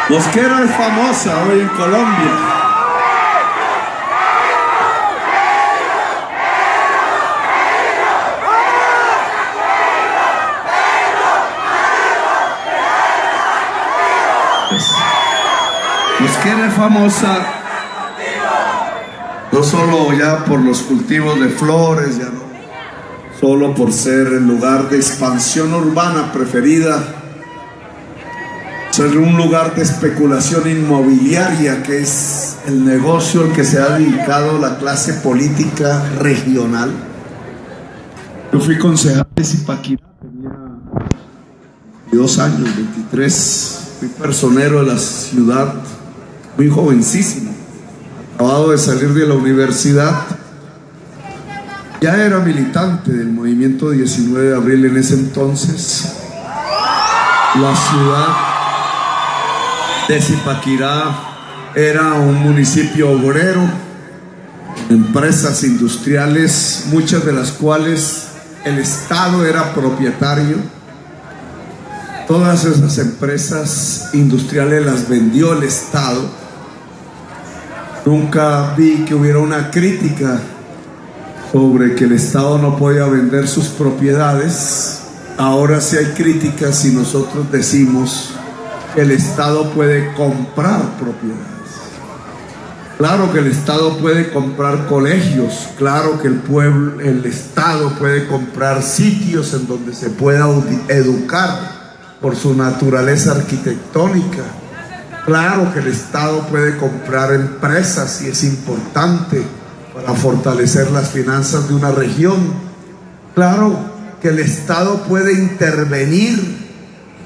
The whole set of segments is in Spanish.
Mosquera es famosa hoy en Colombia. Mosquera es famosa no solo ya por los cultivos de flores, ya no solo por ser el lugar de expansión urbana preferida, ser un lugar de especulación inmobiliaria, que es el negocio al que se ha dedicado la clase política regional. Yo fui concejal de Zipaquirá, tenía 22 años, 23, fui personero de la ciudad, muy jovencísimo, acabado de salir de la universidad. Ya era militante del movimiento 19 de abril en ese entonces. La ciudad de Zipaquirá era un municipio obrero, empresas industriales, muchas de las cuales el Estado era propietario. Todas esas empresas industriales las vendió el Estado. Nunca vi que hubiera una crítica sobre que el Estado no podía vender sus propiedades. Ahora sí hay críticas si nosotros decimos que el Estado puede comprar propiedades. Claro que el Estado puede comprar colegios, claro que el Estado puede comprar sitios en donde se pueda educar por su naturaleza arquitectónica. Claro que el Estado puede comprar empresas y es importante para fortalecer las finanzas de una región. Claro que el Estado puede intervenir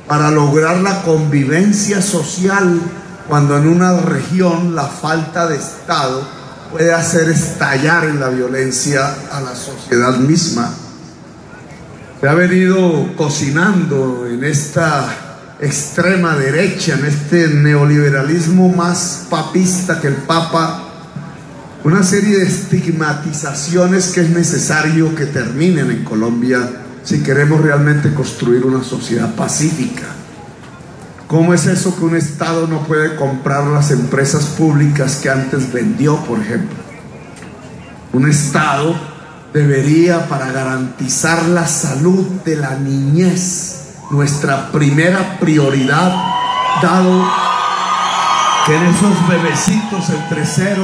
para lograr la convivencia social cuando en una región la falta de Estado puede hacer estallar en la violencia a la sociedad misma. Se ha venido cocinando en esta extrema derecha, en este neoliberalismo más papista que el Papa, una serie de estigmatizaciones que es necesario que terminen en Colombia si queremos realmente construir una sociedad pacífica. ¿Cómo es eso que un Estado no puede comprar las empresas públicas que antes vendió, por ejemplo? Un Estado debería, para garantizar la salud de la niñez, nuestra primera prioridad, dado que en esos bebecitos entre 0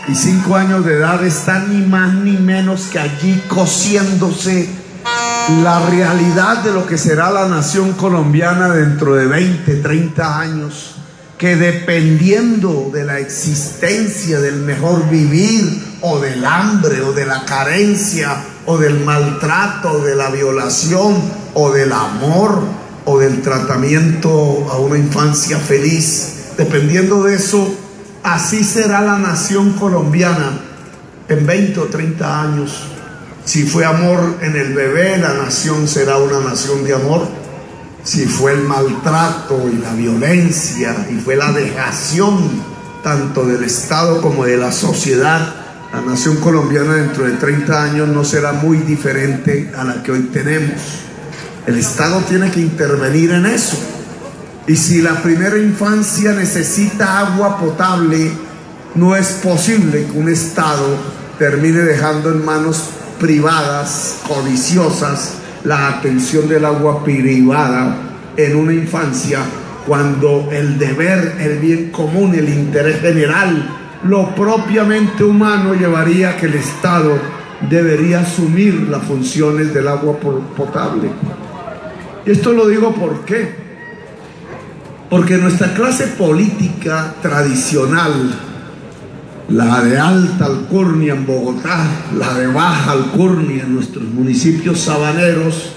y 5 años de edad están ni más ni menos que allí cociéndose la realidad de lo que será la nación colombiana dentro de 20, 30 años, que dependiendo de la existencia del mejor vivir o del hambre o de la carencia o del maltrato o de la violación o del amor o del tratamiento a una infancia feliz, dependiendo de eso, así será la nación colombiana en 20 o 30 años. Si fue amor en el bebé, la nación será una nación de amor. Si fue el maltrato y la violencia y fue la dejación tanto del Estado como de la sociedad, la nación colombiana dentro de 30 años no será muy diferente a la que hoy tenemos. El Estado tiene que intervenir en eso. Y si la primera infancia necesita agua potable, no es posible que un Estado termine dejando en manos privadas, codiciosas, la atención del agua privada en una infancia, cuando el deber, el bien común, el interés general, lo propiamente humano llevaría a que el Estado debería asumir las funciones del agua potable. Y esto lo digo ¿por qué? Porque nuestra clase política tradicional, la de alta alcurnia en Bogotá, la de baja alcurnia en nuestros municipios sabaneros,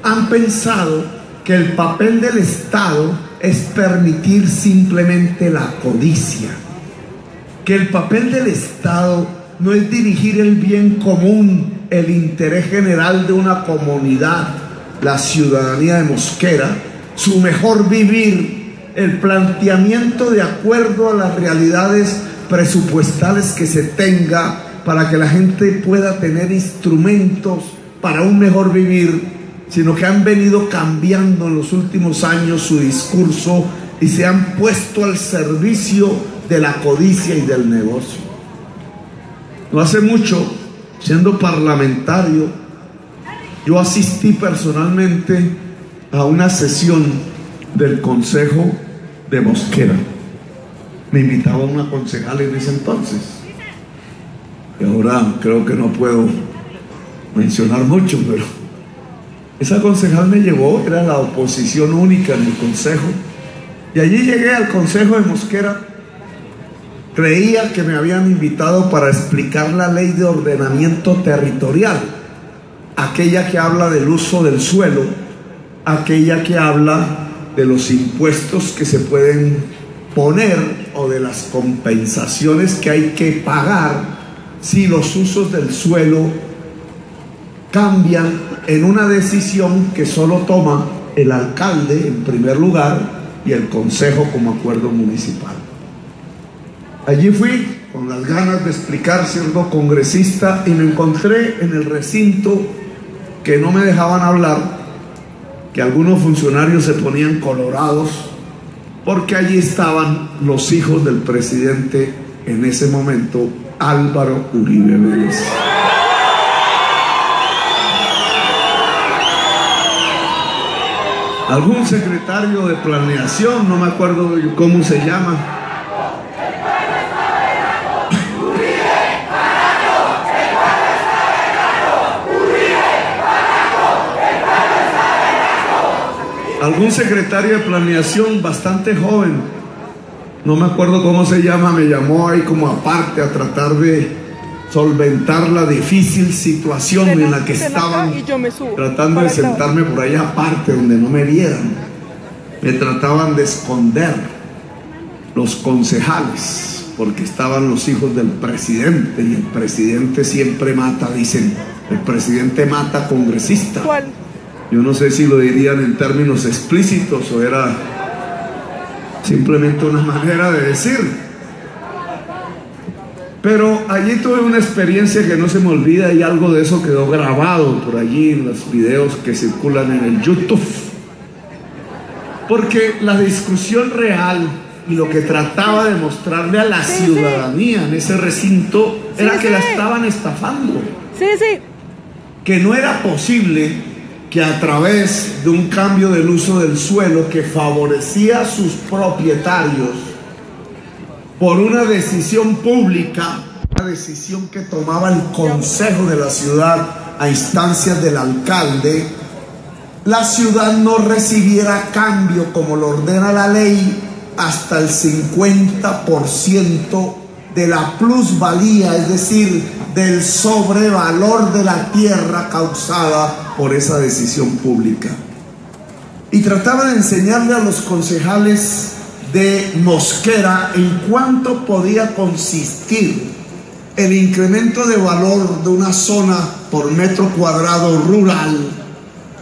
han pensado que el papel del Estado es permitir simplemente la codicia, que el papel del Estado no es dirigir el bien común, el interés general de una comunidad, la ciudadanía de Mosquera, su mejor vivir, el planteamiento de acuerdo a las realidades presupuestales que se tenga para que la gente pueda tener instrumentos para un mejor vivir, sino que han venido cambiando en los últimos años su discurso y se han puesto al servicio de la codicia y del negocio. No hace mucho, siendo parlamentario, yo asistí personalmente a una sesión del Consejo de Mosquera. Me invitaba una concejal en ese entonces, y ahora creo que no puedo mencionar mucho, pero esa concejal me llevó, era la oposición única en el consejo, y allí llegué al Consejo de Mosquera. Creía que me habían invitado para explicar la ley de ordenamiento territorial, aquella que habla del uso del suelo, aquella que habla de los impuestos que se pueden poner o de las compensaciones que hay que pagar si los usos del suelo cambian en una decisión que solo toma el alcalde en primer lugar y el consejo como acuerdo municipal. Allí fui con las ganas de explicar, siendo congresista, y me encontré en el recinto que no me dejaban hablar, que algunos funcionarios se ponían colorados, porque allí estaban los hijos del presidente en ese momento, Álvaro Uribe Vélez. Algún secretario de planeación, no me acuerdo cómo se llama, algún secretario de planeación bastante joven, no me acuerdo cómo se llama, me llamó ahí como aparte a tratar de solventar la difícil situación en la que estaban, tratando de sentarme por allá aparte donde no me vieran. Me trataban de esconder los concejales porque estaban los hijos del presidente, y el presidente siempre mata, dicen, el presidente mata congresista. ¿Cuál? Yo no sé si lo dirían en términos explícitos o era simplemente una manera de decir. Pero allí tuve una experiencia que no se me olvida, y algo de eso quedó grabado por allí en los videos que circulan en el YouTube. Porque la discusión real y lo que trataba de mostrarle a la ciudadanía en ese recinto era que la estaban estafando. Que no era posible que a través de un cambio del uso del suelo que favorecía a sus propietarios, por una decisión pública, una decisión que tomaba el consejo de la ciudad a instancias del alcalde, la ciudad no recibiera cambio, como lo ordena la ley, hasta el 50% de la plusvalía, es decir, del sobrevalor de la tierra causada por esa decisión pública. Y trataba de enseñarle a los concejales de Mosquera en cuánto podía consistir el incremento de valor de una zona por metro cuadrado rural,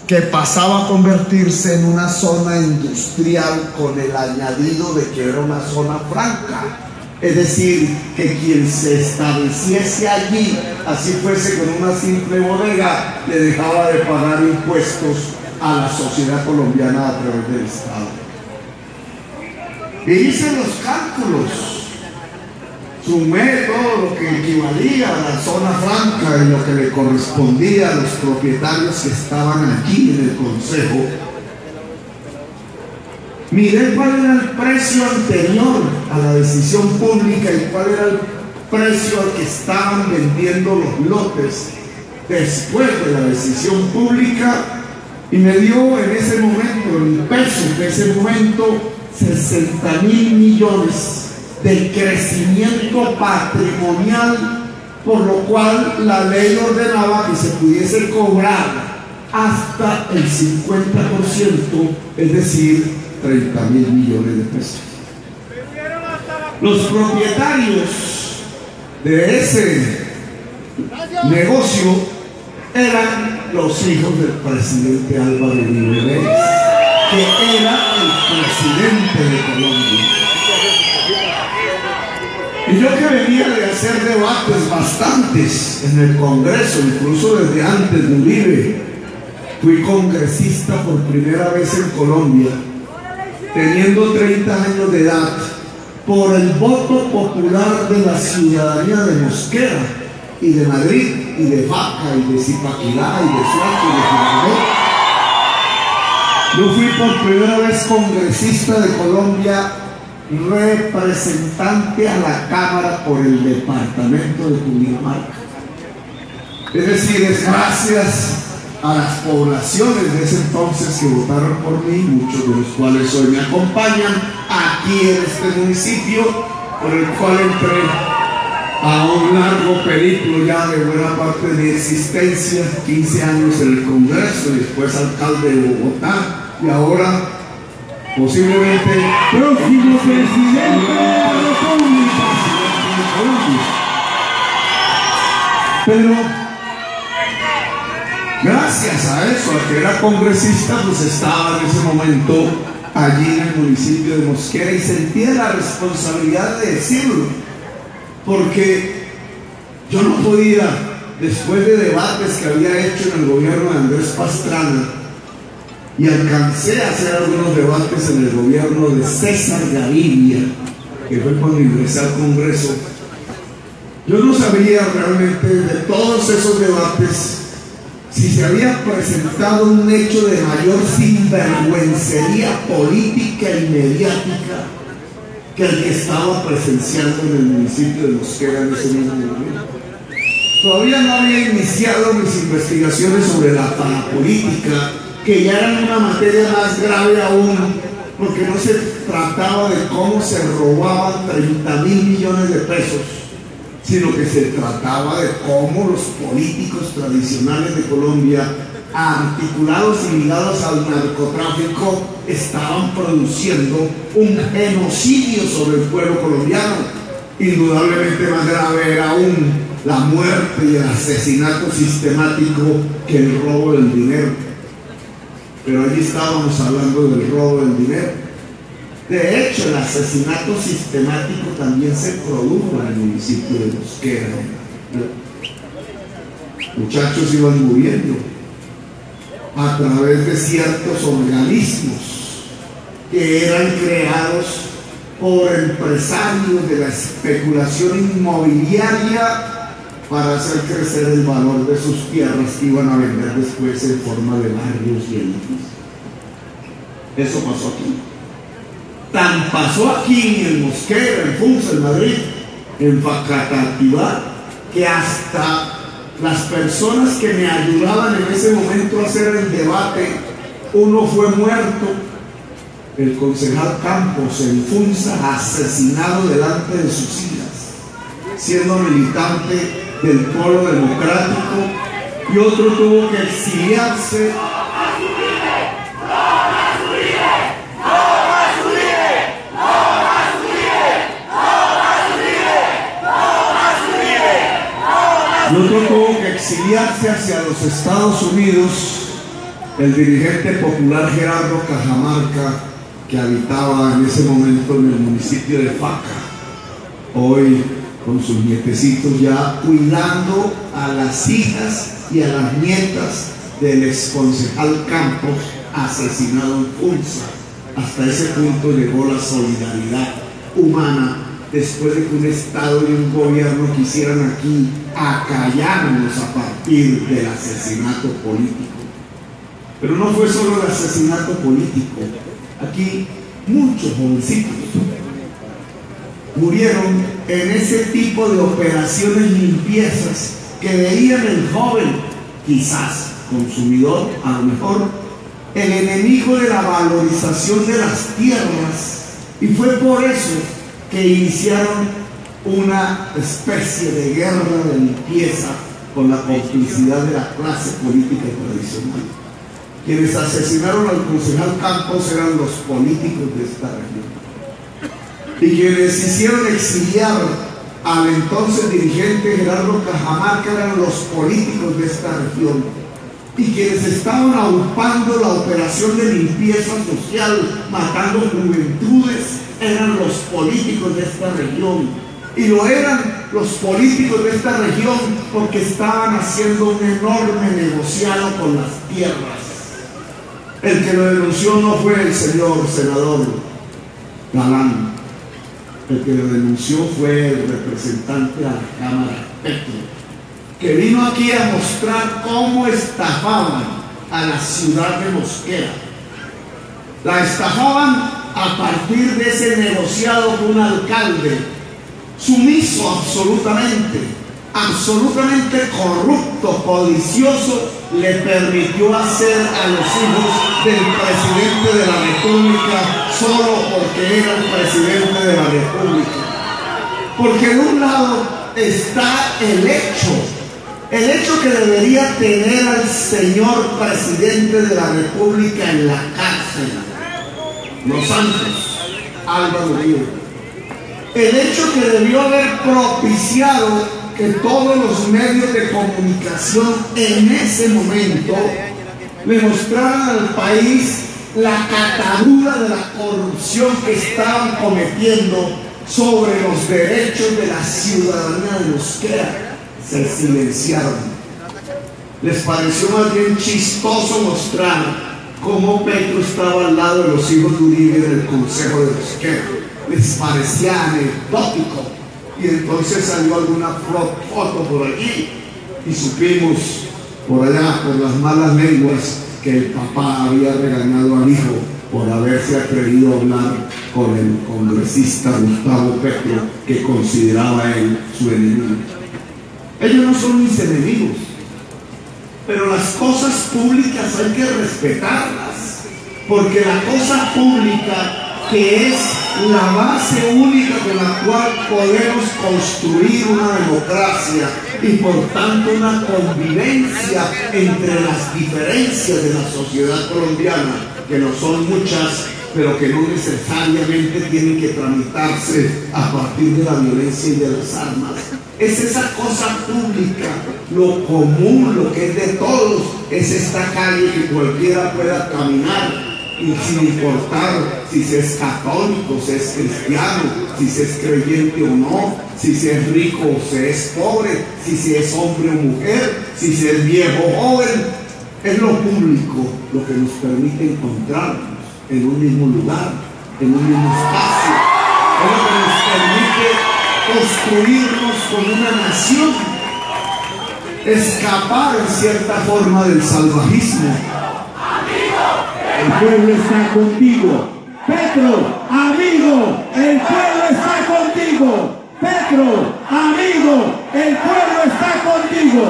que pasaba a convertirse en una zona industrial con el añadido de que era una zona franca. Es decir, que quien se estableciese allí, así fuese con una simple bodega, le dejaba de pagar impuestos a la sociedad colombiana a través del Estado. Y hice los cálculos, sumé todo lo que equivalía a la zona franca y lo que le correspondía a los propietarios que estaban aquí en el consejo. Miré cuál era el precio anterior a la decisión pública y cuál era el precio al que estaban vendiendo los lotes después de la decisión pública, y me dio en ese momento, el peso de ese momento, 60.000 millones de crecimiento patrimonial, por lo cual la ley ordenaba que se pudiese cobrar hasta el 50%, es decir, 30.000 millones de pesos. Los propietarios de ese negocio eran los hijos del presidente Álvaro Uribe Vélez, que era el presidente de Colombia. Y yo, que venía de hacer debates bastantes en el Congreso, incluso desde antes de Uribe, fui congresista por primera vez en Colombia. teniendo 30 años de edad, por el voto popular de la ciudadanía de Mosquera y de Madrid y de Vaca y de Zipaquirá y de Suacho y de Jiménez. Yo fui por primera vez congresista de Colombia, representante a la Cámara por el departamento de Cundinamarca. Es decir, es gracias a las poblaciones de ese entonces que votaron por mí, muchos de los cuales hoy me acompañan aquí en este municipio, por el cual entré a un largo periplo ya de buena parte de mi existencia, 15 años en el Congreso y después alcalde de Bogotá, y ahora posiblemente próximo presidente de la República. Pero gracias a eso, a que era congresista, pues estaba en ese momento allí en el municipio de Mosquera y sentía la responsabilidad de decirlo, porque yo no podía, después de debates que había hecho en el gobierno de Andrés Pastrana, y alcancé a hacer algunos debates en el gobierno de César Gaviria, que fue cuando ingresé al Congreso, yo no sabía realmente de todos esos debates si se había presentado un hecho de mayor sinvergüencería política y mediática que el que estaba presenciando en el municipio de Mosquera en ese mismo momento. Todavía no había iniciado mis investigaciones sobre la parapolítica, que ya eran una materia más grave aún, porque no se trataba de cómo se robaban 30.000 millones de pesos, sino que se trataba de cómo los políticos tradicionales de Colombia, articulados y ligados al narcotráfico, estaban produciendo un genocidio sobre el pueblo colombiano. Indudablemente más grave era aún la muerte y el asesinato sistemático que el robo del dinero. Pero allí estábamos hablando del robo del dinero. De hecho, el asesinato sistemático también se produjo en el municipio de Mosquera. Muchachos iban muriendo a través de ciertos organismos que eran creados por empresarios de la especulación inmobiliaria para hacer crecer el valor de sus tierras que iban a vender después en forma de barrios y edificios. Eso pasó aquí. Tan pasó aquí en Mosquera, en Funza, en Madrid, en Facatativá, que hasta las personas que me ayudaban en ese momento a hacer el debate, uno fue muerto, el concejal Campos en Funza, asesinado delante de sus hijas, siendo militante del Polo Democrático, y otro tuvo que exiliarse. Y otro tuvo que exiliarse hacia los Estados Unidos, el dirigente popular Gerardo Cajamarca, que habitaba en ese momento en el municipio de Faca, hoy con sus nietecitos ya cuidando a las hijas y a las nietas del exconcejal Campos, asesinado en Funza. Hasta ese punto llegó la solidaridad humana, después de que un Estado y un gobierno quisieran aquí acallarnos a partir del asesinato político. Pero no fue solo el asesinato político. Aquí muchos jovencitos murieron en ese tipo de operaciones limpiezas que veían el joven, quizás consumidor, a lo mejor, el enemigo de la valorización de las tierras. Y fue por eso que iniciaron una especie de guerra de limpieza con la complicidad de la clase política tradicional. Quienes asesinaron al concejal Campos eran los políticos de esta región. Y quienes hicieron exiliar al entonces dirigente Gerardo Cajamarca eran los políticos de esta región. Y quienes estaban aupando la operación de limpieza social, matando juventudes, eran los políticos de esta región. Y lo eran los políticos de esta región porque estaban haciendo un enorme negociado con las tierras. El que lo denunció no fue el señor senador Galán. El que lo denunció fue el representante de la Cámara, Petro, que vino aquí a mostrar cómo estafaban a la ciudad de Mosquera. La estafaban a partir de ese negociado con un alcalde sumiso absolutamente corrupto, codicioso, le permitió hacer a los hijos del presidente de la República solo porque era el presidente de la República. Porque de un lado está el hecho que debería tener al señor presidente de la República en la cárcel, Los Santos, Álvaro Uribe. El hecho que debió haber propiciado que todos los medios de comunicación en ese momento le mostraran al país la catadura de la corrupción que estaban cometiendo sobre los derechos de la ciudadanía de Mosquera. Se silenciaron. Les pareció más bien chistoso mostrar cómo Petro estaba al lado de los hijos de Uribe en el Consejo de Mosquera. Les parecía anecdótico. Y entonces salió alguna foto por allí y supimos por allá, por las malas lenguas, que el papá había regañado al hijo por haberse atrevido a hablar con el congresista Gustavo Petro, que consideraba él su enemigo. Ellos no son mis enemigos, pero las cosas públicas hay que respetarlas, porque la cosa pública, que es la base única con la cual podemos construir una democracia y por tanto una convivencia entre las diferencias de la sociedad colombiana, que no son muchas, pero que no necesariamente tienen que tramitarse a partir de la violencia y de las armas. Es esa cosa pública, lo común, lo que es de todos, es esta calle que cualquiera pueda caminar, y sin importar si se es católico, si es cristiano, si se es creyente o no, si se es rico o se es pobre, si se es hombre o mujer, si se es viejo o joven. Es lo público lo que nos permite encontrarnos en un mismo lugar, en un mismo espacio. Es lo que nos permite construirnos como una nación, escapar en cierta forma del salvajismo. El pueblo está contigo. Petro, amigo, el pueblo está contigo. Petro, amigo, el pueblo está contigo.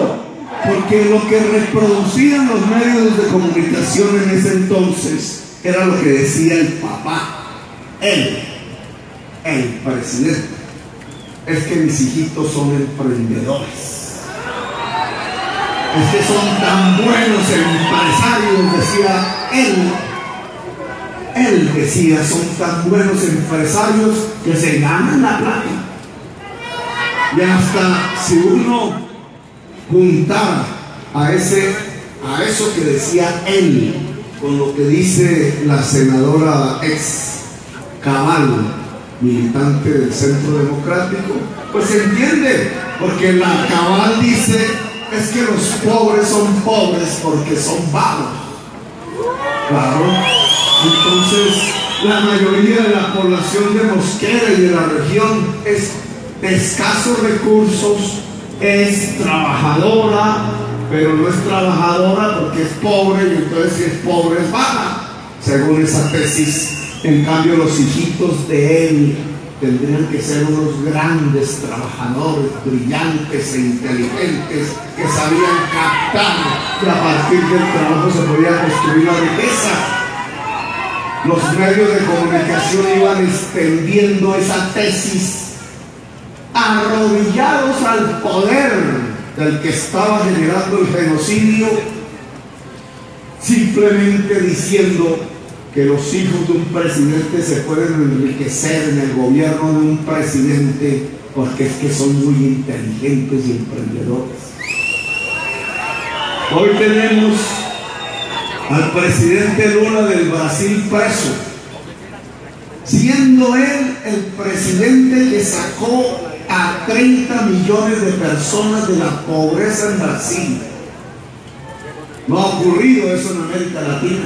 Porque lo que reproducían los medios de comunicación en ese entonces era lo que decía el papá, el presidente. Es que mis hijitos son emprendedores. Es que son tan buenos empresarios, decía él. Él decía, son tan buenos empresarios que se ganan la plata. Y hasta si uno juntara a eso que decía él con lo que dice la senadora ex Cabal, militante del Centro Democrático, pues se entiende, porque la Cabal dice es que los pobres son pobres porque son vagos. Claro. Entonces, la mayoría de la población de Mosquera y de la región es de escasos recursos, es trabajadora, pero no es trabajadora porque es pobre, y entonces si es pobre es vaga, según esa tesis. En cambio, los hijitos de él tendrían que ser unos grandes trabajadores, brillantes e inteligentes, que sabían captar que a partir del trabajo se podía construir la riqueza. Los medios de comunicación iban extendiendo esa tesis, arrodillados al poder del que estaba generando el genocidio, simplemente diciendo que los hijos de un presidente se pueden enriquecer en el gobierno de un presidente porque es que son muy inteligentes y emprendedores. Hoy tenemos al presidente Lula del Brasil preso, siendo él el presidente que sacó a 30 millones de personas de la pobreza en Brasil. No ha ocurrido eso en América Latina.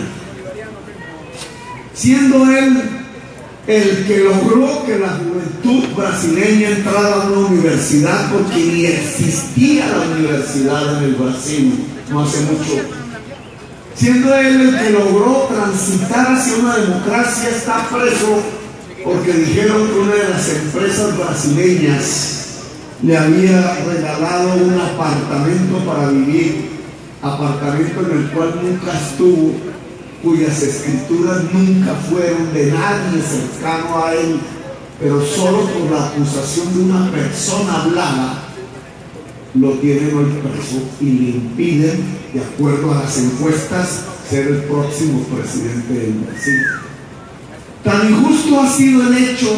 siendo él el que logró que la juventud brasileña entrara a una universidad, porque ni existía la universidad en el Brasil no hace mucho. Siendo él el que logró transitar hacia una democracia, está preso porque dijeron que una de las empresas brasileñas le había regalado un apartamento para vivir, apartamento en el cual nunca estuvo, cuyas escrituras nunca fueron de nadie cercano a él, pero solo por la acusación de una persona hablada lo tienen hoy preso y le impiden, de acuerdo a las encuestas, ser el próximo presidente del Brasil. Tan injusto ha sido el hecho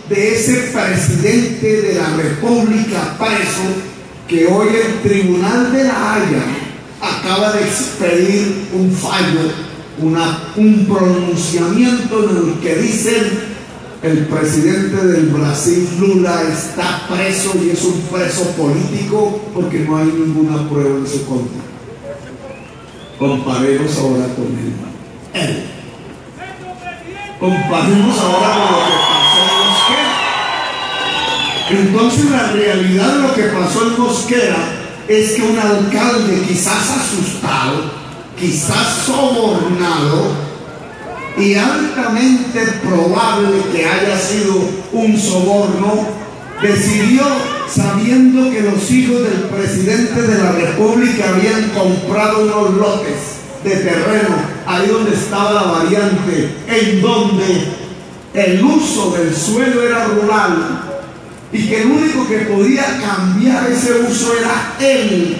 de ese presidente de la República preso, que hoy el Tribunal de La Haya acaba de expedir un fallo, un pronunciamiento en el que dicen: el presidente del Brasil, Lula, está preso y es un preso político porque no hay ninguna prueba en su contra. Comparemos ahora con él. Comparemos ahora con lo que pasó en Mosquera. Entonces la realidad de lo que pasó en Mosquera es que un alcalde, quizás asustado, quizás sobornado, y altamente probable que haya sido un soborno, decidió, sabiendo que los hijos del presidente de la República habían comprado unos lotes de terreno ahí donde estaba la variante, en donde el uso del suelo era rural y que el único que podía cambiar ese uso era él,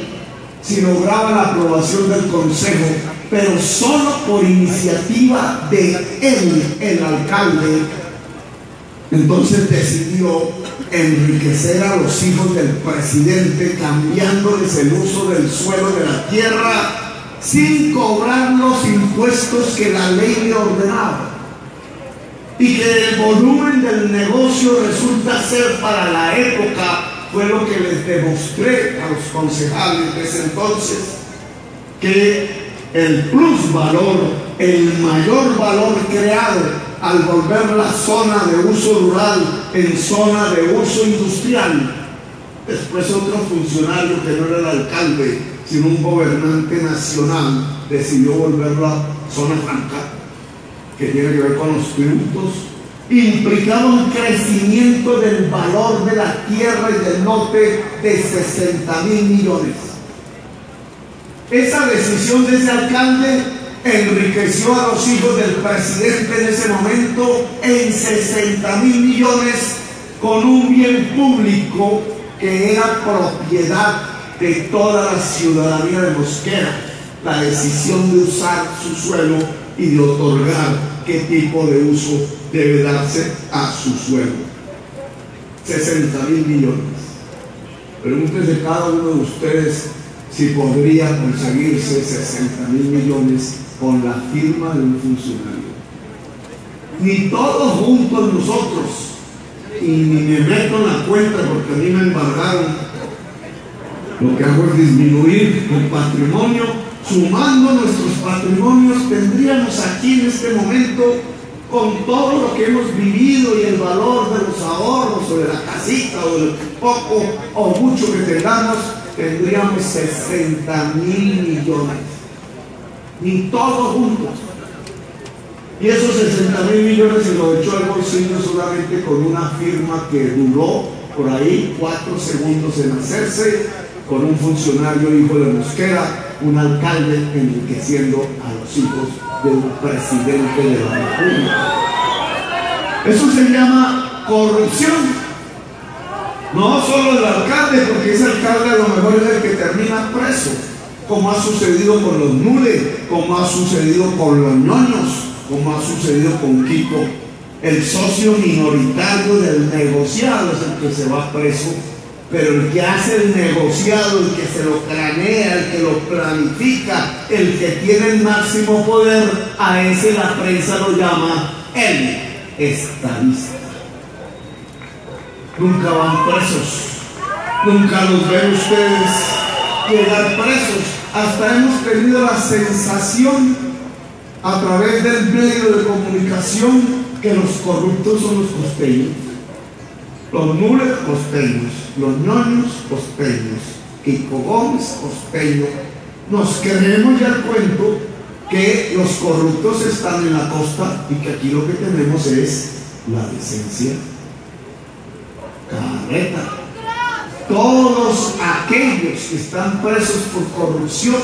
si lograba la aprobación del Consejo, pero solo por iniciativa de él, el alcalde. Entonces decidió enriquecer a los hijos del presidente, cambiándoles el uso del suelo de la tierra sin cobrar los impuestos que la ley le ordenaba, y que el volumen del negocio resulta ser, para la época, fue lo que les demostré a los concejales de ese entonces, que el plusvalor, el mayor valor creado al volver la zona de uso rural en zona de uso industrial. Después otro funcionario, que no era el alcalde, sino un gobernante nacional, decidió volverla zona franca, que tiene que ver con los tributos, implicaba un crecimiento del valor de la tierra y del lote de 60.000 millones. Esa decisión de ese alcalde enriqueció a los hijos del presidente en ese momento en 60.000 millones, con un bien público que era propiedad de toda la ciudadanía de Mosquera: la decisión de usar su suelo y de otorgar qué tipo de uso debe darse a su suelo. 60.000 millones. Pregúntese cada uno de ustedes si podría conseguirse 60.000 millones con la firma de un funcionario. Ni todos juntos nosotros, y ni me meto en la cuenta porque a mí me embargaron. Lo que hago es disminuir el patrimonio. Sumando nuestros patrimonios, tendríamos aquí en este momento, con todo lo que hemos vivido y el valor de los ahorros o de la casita o del poco o mucho que tengamos, tendríamos 60.000 millones. Ni todos juntos. Y esos 60.000 millones se los echó al bolsillo solamente con una firma que duró por ahí 4 segundos en hacerse, con un funcionario hijo de Mosquera, un alcalde enriqueciendo a los hijos de un presidente de la República. Eso se llama corrupción. No solo el alcalde, porque ese alcalde a lo mejor es el que termina preso, como ha sucedido con los Nule, como ha sucedido con los ñoños, como ha sucedido con Kiko. El socio minoritario del negociado es el que se va preso, pero el que hace el negociado, el que se lo cranea, el que lo planifica, el que tiene el máximo poder, a ese la prensa lo llama el estadista. Nunca van presos, nunca los ven ustedes llegar presos. Hasta hemos tenido la sensación, a través del medio de comunicación que los corruptos son los costeños, los nules costeños, los ñoños costeños, Kiko Gómez costeño. Nos creemos ya el cuento que los corruptos están en la costa y que aquí lo que tenemos es la decencia. Carreta. Todos aquellos que están presos por corrupción,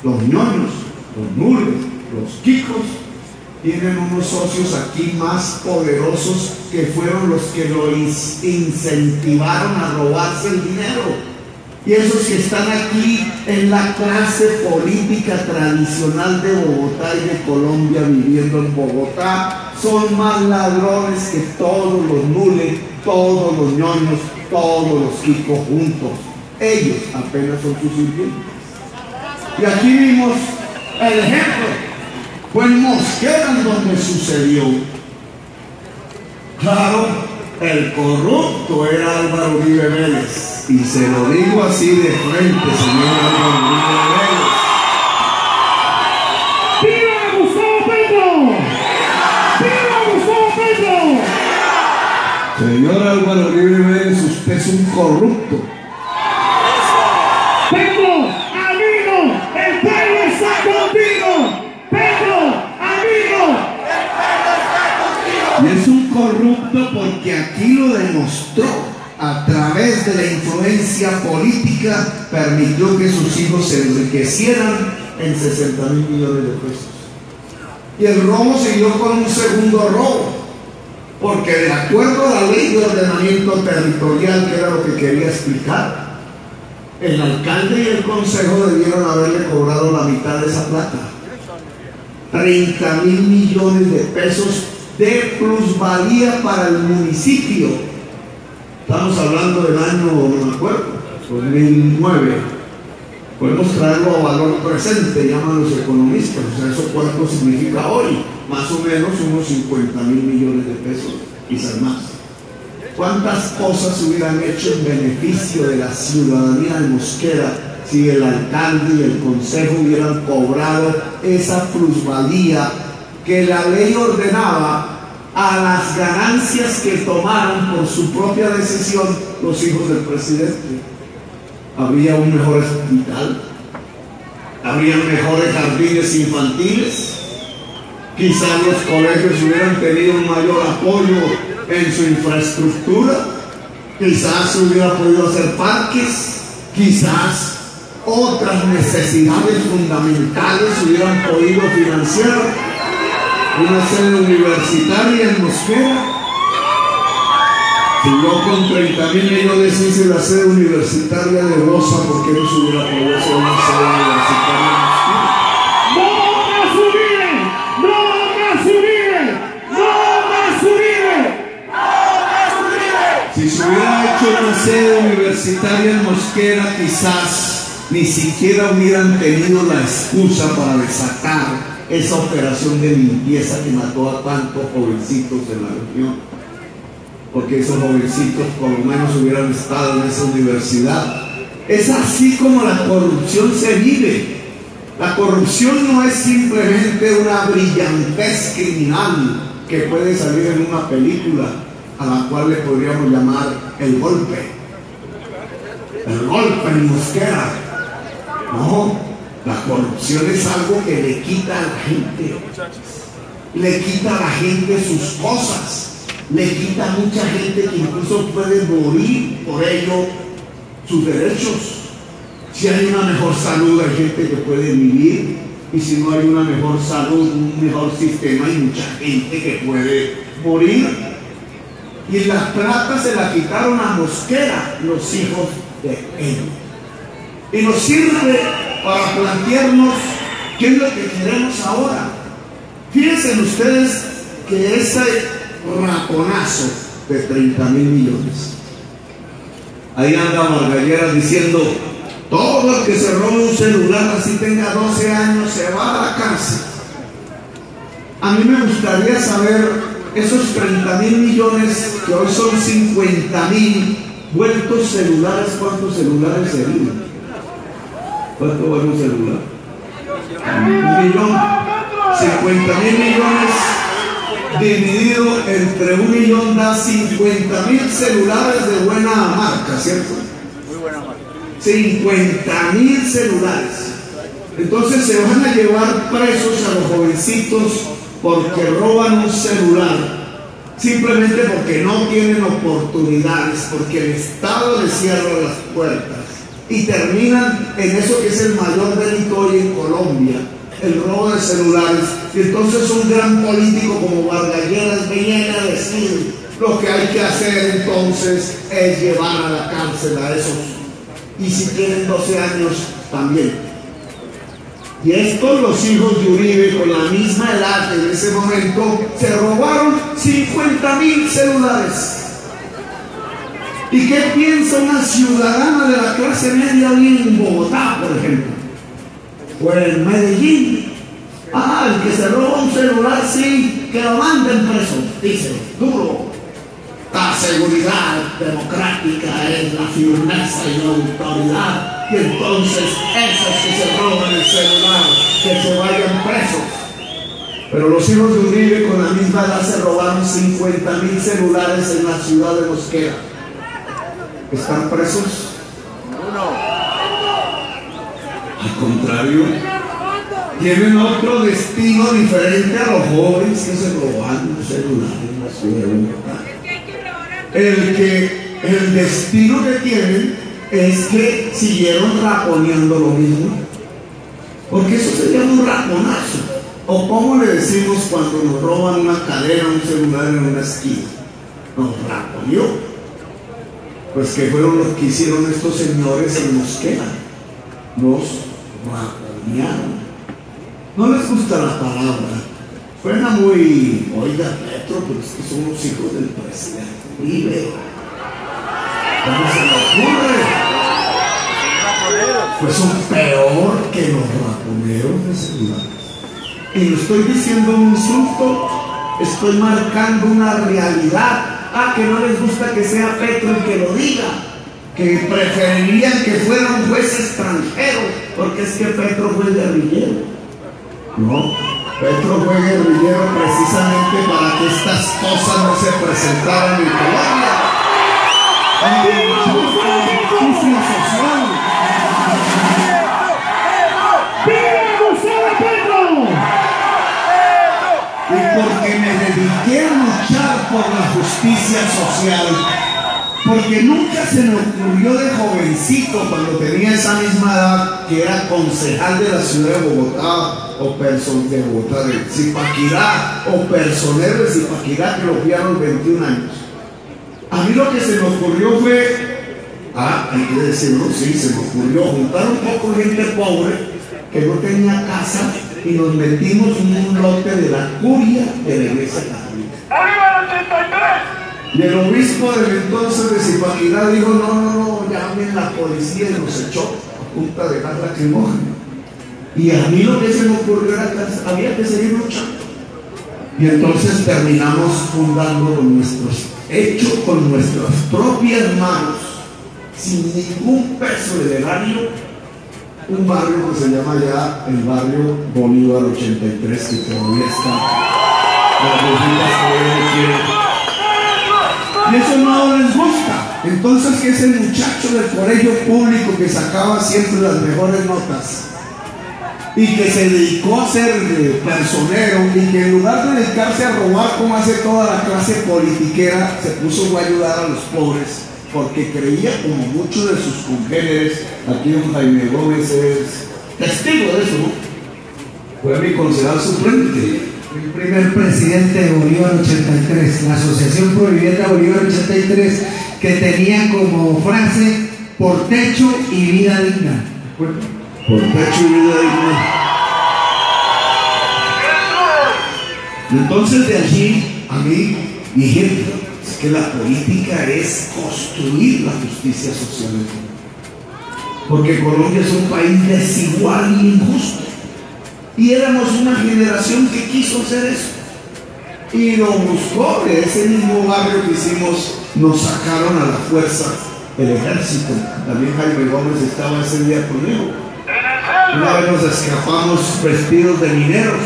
los ñoños, los nules, los Kikos, tienen unos socios aquí más poderosos que fueron los que lo incentivaron a robarse el dinero. Y esos que están aquí en la clase política tradicional de Bogotá y de Colombia, viviendo en Bogotá, son más ladrones que todos los nules, todos los ñoños, todos los Kikos juntos. Ellos apenas son sus sirvientes. Y aquí vimos el ejemplo. Fue en Mosquera donde sucedió. Claro, el corrupto era Álvaro Uribe Vélez. Y se lo digo así de frente, señor Álvaro Uribe Vélez. ¡Viva Gustavo Petro! ¡Viva Gustavo Petro! Señor Álvaro Uribe Vélez, usted es un corrupto. Petro, amigo, el pueblo está contigo. Petro, amigo, el pueblo está contigo. Y es un corrupto porque aquí lo demostró. A través de la influencia política permitió que sus hijos se enriquecieran en 60.000 millones de pesos. Y el robo siguió con un segundo robo, porque de acuerdo a la ley de ordenamiento territorial, que era lo que quería explicar, el alcalde y el consejo debieron haberle cobrado la mitad de esa plata. 30.000 millones de pesos de plusvalía para el municipio. Estamos hablando del año, no me acuerdo, 2009. Podemos traerlo a valor presente, llaman los economistas. O sea, ¿eso cuánto significa hoy? Más o menos unos 50.000 millones de pesos, quizás más. ¿Cuántas cosas se hubieran hecho en beneficio de la ciudadanía de Mosquera si el alcalde y el consejo hubieran cobrado esa plusvalía que la ley ordenaba a las ganancias que tomaron por su propia decisión los hijos del presidente? Habría un mejor hospital, habría mejores jardines infantiles, quizás los colegios hubieran tenido un mayor apoyo en su infraestructura, quizás se hubiera podido hacer parques, quizás otras necesidades fundamentales se hubieran podido financiar. Una sede universitaria en Mosquera. Si yo con 30.000 millones hice la sede universitaria de Rosa, ¿por qué no se hubiera podido hacer una sede universitaria en Mosquera? ¡No más Uribe! ¡No más Uribe! ¡No más Uribe! ¡No más Uribe! Si se hubiera hecho una sede universitaria en Mosquera, quizás ni siquiera hubieran tenido la excusa para desatar esa operación de limpieza que mató a tantos jovencitos en la región, porque esos jovencitos por lo menos hubieran estado en esa universidad. Es así como la corrupción se vive. La corrupción no es simplemente una brillantez criminal que puede salir en una película a la cual le podríamos llamar El Golpe. El Golpe en Mosquera. No. La corrupción es algo que le quita a la gente, le quita a la gente sus cosas, le quita a mucha gente que incluso puede morir por ello sus derechos. Si hay una mejor salud, hay gente que puede vivir, y si no hay una mejor salud, un mejor sistema, hay mucha gente que puede morir. Y la plata se la quitaron a Mosquera, los hijos de él. Y nos sirve para plantearnos qué es lo que queremos ahora. Fíjense ustedes que ese ratonazo de 30.000 millones, ahí anda Margallera diciendo: todo el que se robe un celular así tenga 12 años se va a la cárcel. A mí me gustaría saber esos 30.000 millones que hoy son 50.000 vueltos celulares, ¿cuántos celulares serían? ¿Cuánto vale un celular? 1 millón. 50.000 millones dividido entre 1 millón da 50.000 celulares de buena marca, ¿cierto? Muy buena marca. 50.000 celulares. Entonces se van a llevar presos a los jovencitos porque roban un celular, simplemente porque no tienen oportunidades, porque el Estado les cierra las puertas y terminan en eso que es el mayor delito hoy en Colombia, el robo de celulares. Y entonces un gran político como Vargas Lleras viene a decir: lo que hay que hacer entonces es llevar a la cárcel a esos, y si tienen 12 años también. Y estos, los hijos de Uribe, con la misma edad en ese momento, se robaron 50.000 celulares. ¿Y qué piensa una ciudadana de la clase media hoy en Bogotá, por ejemplo? O en Medellín. Ah, el que se roba un celular, sí, que lo manden preso, dice, duro. La seguridad democrática es la firmeza y la autoridad. Y entonces esos que se roban el celular, que se vayan presos. Pero los hijos de Uribe con la misma edad se robaron 50.000 celulares en la ciudad de Mosquera. ¿Están presos? Uno. Al contrario, tienen otro destino diferente a los jóvenes que se roban un celular en la ciudad de Bogotá. El destino que tienen es que siguieron raponeando lo mismo, porque eso se llama un raponazo. O como le decimos cuando nos roban una cadena, un celular en una esquina, nos raponeó. Pues que fueron los que hicieron estos señores en Mosquera, nos raponearon. No les gusta la palabra, suena muy, oiga Petro, pero es que son los hijos del presidente Uribe. ¿Cómo se le ocurre? Pues son peor que los raponeros de celulares. Y no estoy diciendo un insulto, estoy marcando una realidad. Ah, que no les gusta que sea Petro el que lo diga, que preferirían que fuera un juez extranjero, porque es que Petro fue guerrillero. No, Petro fue guerrillero precisamente para que estas cosas no se presentaran en Colombia. Justicia social. Y porque me dediqué a luchar por la justicia social, porque nunca se me ocurrió de jovencito, cuando tenía esa misma edad, que era concejal de la ciudad de Bogotá, o de Bogotá, de Zipaquirá, o personero de Zipaquirá, que lo fui a los 21 años. A mí lo que se me ocurrió fue, hay que decirlo, sí, se me ocurrió juntar un poco de gente pobre que no tenía casa y nos metimos en un lote de la curia de la Iglesia Católica. ¡Arriba el 83! Y el obispo del entonces de Zipaquirá dijo: no, llamen a la policía, y nos echó a punta de gas lacrimógeno. Y a mí lo que se me ocurrió era que había que seguir luchando. Y entonces terminamos fundando con nuestras propias manos, sin ningún peso de erario, un barrio que se llama ya el barrio Bolívar 83, que todavía está. Las viejitas todavía quieren. Y eso no les gusta. Entonces, que ese muchacho del colegio público que sacaba siempre las mejores notas y que se dedicó a ser personero, y que en lugar de dedicarse a robar como hace toda la clase politiquera, se puso a ayudar a los pobres, porque creía, como muchos de sus congéneres, aquí don Jaime Gómez es testigo de eso, ¿no? Fue mi concejal suplente, el primer presidente de Bolívar 83, la Asociación Provivienda Bolívar 83, que tenía como frase: por techo y vida digna. Por techo y vida digna. Entonces de allí a mí dije que la política es construir la justicia social, porque Colombia es un país desigual y injusto, y éramos una generación que quiso hacer eso y lo buscó. De ese mismo barrio que hicimos nos sacaron a la fuerza el ejército. También Jaime Gómez estaba ese día conmigo. Una vez nos escapamos vestidos de mineros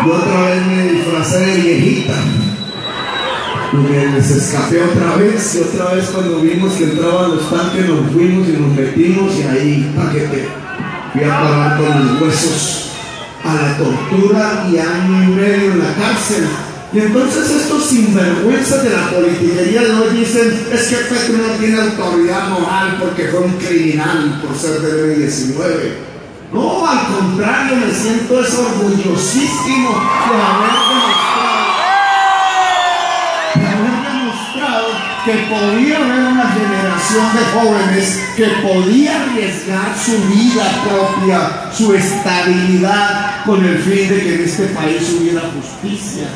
Y otra vez me disfracé de viejita. Y me les escapé otra vez. Y otra vez cuando vimos que entraban los tanques nos fuimos y nos metimos. Y ahí, paquete, fui a parar con mis huesos a la tortura y año y medio en la cárcel. Y entonces estos sinvergüenzas de la politiquería de hoy dicen, es que Petro no tiene autoridad moral porque fue un criminal por ser de M19. No, al contrario, me siento orgullosísimo de haber demostrado que podía haber una generación de jóvenes que podía arriesgar su vida propia, su estabilidad, con el fin de que en este país hubiera justicia.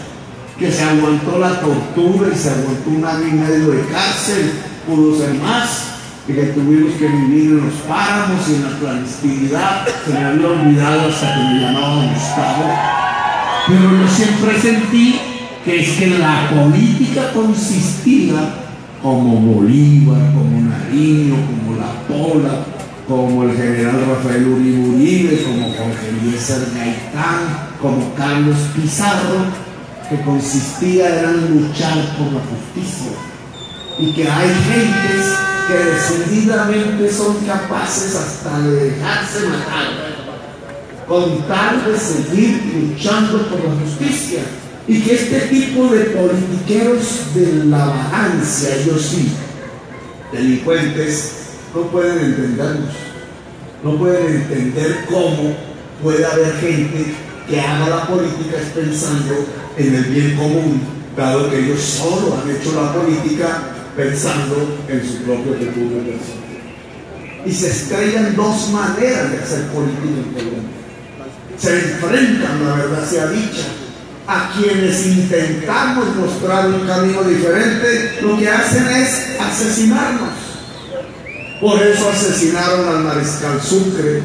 Que se aguantó la tortura y se aguantó un año y medio de cárcel, pudo ser más, y que tuvimos que vivir en los páramos y en la clandestinidad. Se me había olvidado hasta que me llamaban Gustavo. Pero yo siempre sentí que es que la política consistía, como Bolívar, como Nariño, como La Pola, como el general Rafael Uribe, como Jorge Eliezer Gaitán, como Carlos Pizarro, que consistía en luchar por la justicia, y que hay gentes que decididamente son capaces hasta de dejarse matar con tal de seguir luchando por la justicia, y que este tipo de politiqueros de la vagancia, ellos sí, delincuentes, no pueden entendernos, no pueden entender cómo puede haber gente que haga la política pensando en el bien común, dado que ellos solo han hecho la política pensando en su propio futuro personal. Y se estrellan dos maneras de hacer política en Colombia. Se enfrentan, la verdad sea dicha, a quienes intentamos mostrar un camino diferente, lo que hacen es asesinarnos. Por eso asesinaron al mariscal Sucre,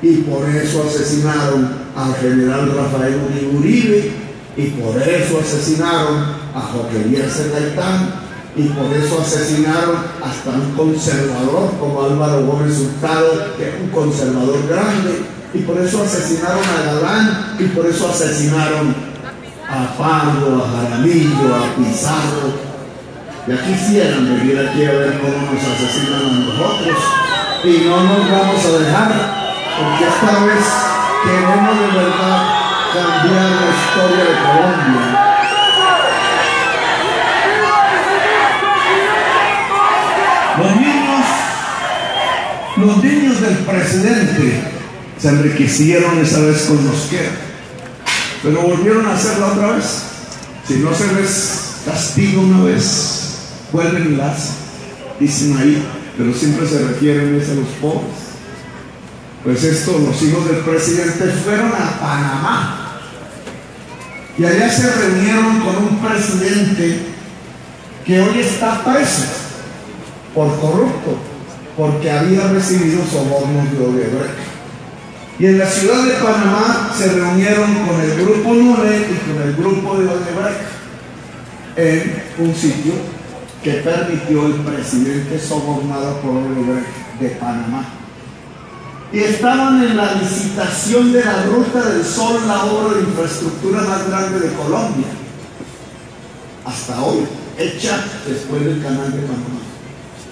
y por eso asesinaron al general Rafael Uribe, y por eso asesinaron a Jorge Eliezer Gaitán, y por eso asesinaron hasta un conservador como Álvaro Gómez Hurtado, que es un conservador grande, y por eso asesinaron a Galán, y por eso asesinaron a Pardo, a Jaramillo, a Pizarro. Ya quisieran venir aquí a ver cómo nos asesinan a nosotros, y no nos vamos a dejar, porque esta vez queremos de verdad cambiar la historia de Colombia. Los niños del presidente se enriquecieron esa vez con Mosquera, pero volvieron a hacerla otra vez. Si no se les castiga una vez, vuelven y la hacen, dicen ahí, pero siempre se refieren a los pobres. Pues los hijos del presidente fueron a Panamá y allá se reunieron con un presidente que hoy está preso por corrupto, porque había recibido sobornos de Odebrecht. Y en la ciudad de Panamá se reunieron con el grupo Nure y con el grupo de Odebrecht en un sitio que permitió el presidente sobornado por Odebrecht de Panamá. Y estaban en la licitación de la Ruta del Sol, la obra de infraestructura más grande de Colombia, hasta hoy, hecha después del canal de Panamá,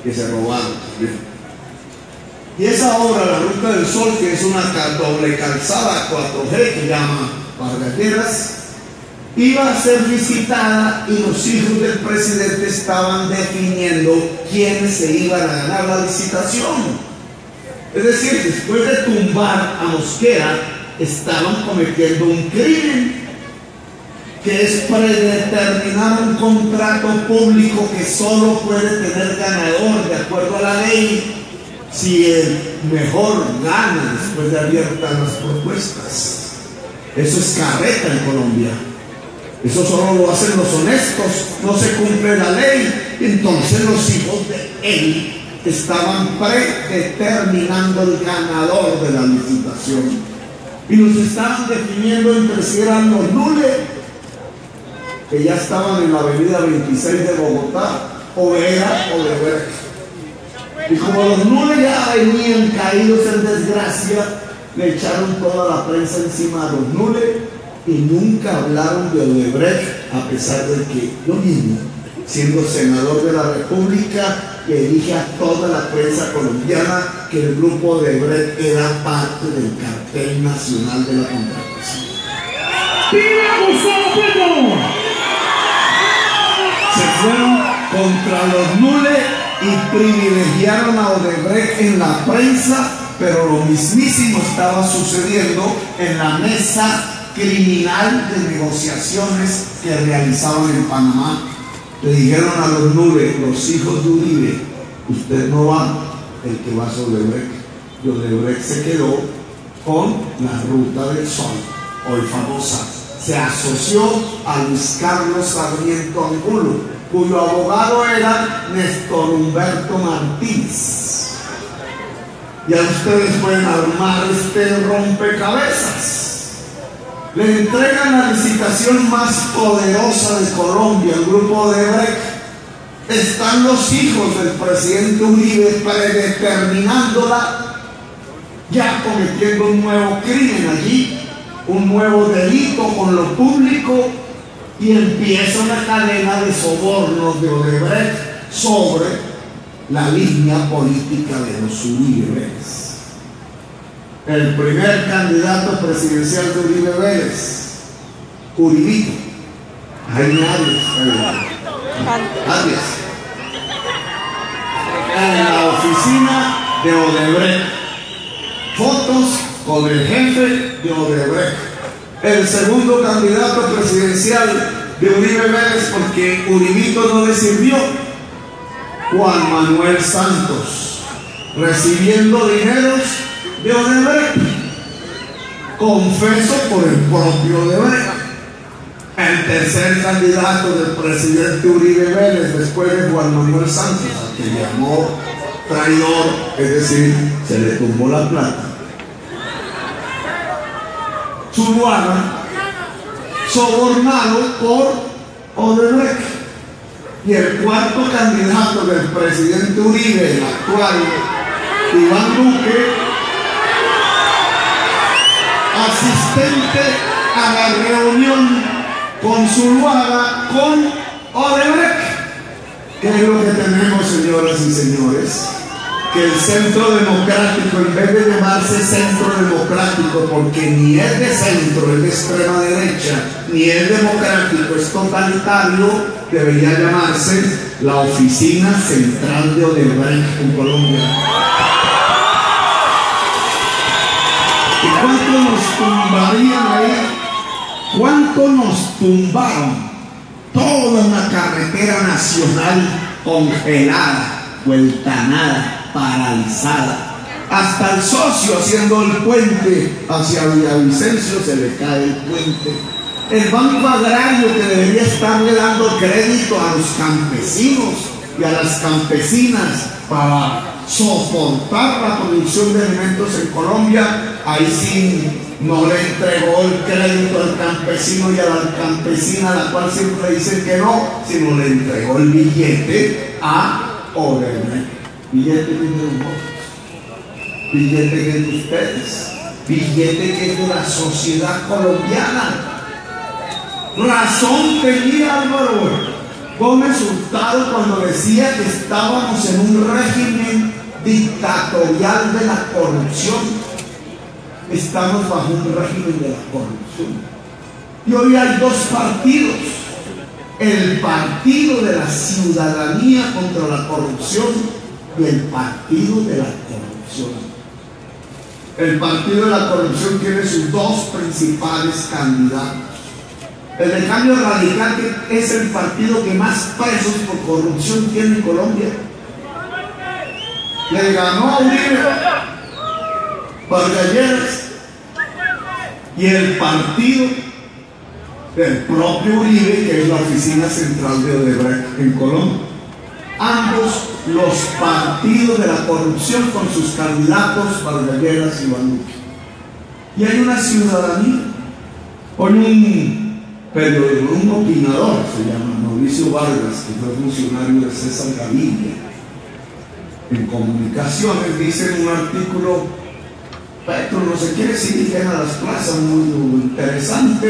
que se robaron también. Y esa obra, la Ruta del Sol, que es una doble calzada 4G que llama Vargas, iba a ser licitada, y los hijos del presidente estaban definiendo quiénes se iban a ganar la licitación. Es decir, después de tumbar a Mosquera, estaban cometiendo un crimen, que es predeterminar un contrato público que solo puede tener ganador de acuerdo a la ley, si el mejor gana después de abiertas las propuestas. Eso es carreta en Colombia. Eso solo lo hacen los honestos, no se cumple la ley. Entonces los hijos de él estaban predeterminando el ganador de la licitación, y los estaban definiendo entre si eran los Nule, que ya estaban en la avenida 26 de Bogotá, o era Odebrecht. Y como los Nule ya venían caídos en desgracia, le echaron toda la prensa encima a los Nule, y nunca hablaron de Odebrecht, a pesar de que yo mismo, siendo senador de la República, le dije a toda la prensa colombiana que el grupo Odebrecht era parte del cartel nacional de la contratación. ¡Viva Gustavo Petro! Se fueron contra los nules y privilegiaron a Odebrecht en la prensa, pero lo mismísimo estaba sucediendo en la mesa criminal de negociaciones que realizaban en Panamá. Le dijeron a los nules, los hijos de Uribe, usted no va, el que va es Odebrecht. Y Odebrecht se quedó con la Ruta del Sol, hoy famosa. Se asoció a Luis Carlos Sarmiento Angulo, cuyo abogado era Néstor Humberto Martínez. Ya ustedes pueden armar este rompecabezas. Le entregan la licitación más poderosa de Colombia, el grupo Odebrecht. Están los hijos del presidente Uribe predeterminándola, ya cometiendo un nuevo crimen allí, un nuevo delito con lo público, y empieza una cadena de sobornos de Odebrecht sobre la línea política de los Uribe Vélez. El primer candidato presidencial de Uribe Vélez, Uribito, Jaime Arias, en la oficina de Odebrecht, fotos con el jefe de Odebrecht. El segundo candidato presidencial de Uribe Vélez, porque Uribito no le sirvió, Juan Manuel Santos, recibiendo dineros de Odebrecht, confeso por el propio Odebrecht. El tercer candidato del presidente Uribe Vélez, después de Juan Manuel Santos, al que llamó traidor, es decir, se le tumbó la plata, Zuluaga, sobornado por Odebrecht. Y el cuarto candidato del presidente Uribe, el actual Iván Duque, asistente a la reunión con Zuluaga, con Odebrecht. ¿Qué es lo que tenemos, señoras y señores? Que el Centro Democrático, en vez de llamarse Centro Democrático, porque ni es de centro, es de extrema derecha, ni es democrático, es totalitario, debería llamarse la Oficina Central de Odebrecht en Colombia. ¿Y cuánto nos tumbarían ahí? ¿Cuánto nos tumbaron? Toda una carretera nacional congelada, vuelta a nada, paralizada. Hasta el socio haciendo el puente hacia Villavicencio se le cae el puente. El Banco Agrario, que debería estarle dando crédito a los campesinos y a las campesinas para soportar la producción de alimentos en Colombia, ahí sí no le entregó el crédito al campesino y a la campesina, a la cual siempre le dicen que no, sino le entregó el billete a Odebrecht. Billete que es de nosotros, billete que es de ustedes, billete que es de la sociedad colombiana. Razón tenía Álvaro Gómez Hurtado cuando decía que estábamos en un régimen dictatorial de la corrupción. Estamos bajo un régimen de la corrupción. Y hoy hay dos partidos: el partido de la ciudadanía contra la corrupción y el partido de la corrupción. El partido de la corrupción tiene sus dos principales candidatos. El de Cambio Radical, que es el partido que más presos por corrupción tiene en Colombia, le ganó a Uribe, Vargas Lleras, y el partido del propio Uribe, que es la Oficina Central de Odebrecht en Colombia. Ambos los partidos de la corrupción con sus candidatos, Vargas Lleras y Iván Duque. Y hay una ciudadanía. Hoy un opinador, se llama Mauricio Vargas, que fue funcionario de César Gaviria, en Comunicaciones, dice en un artículo Petro no sé qué, sí, llena las plazas, muy interesante.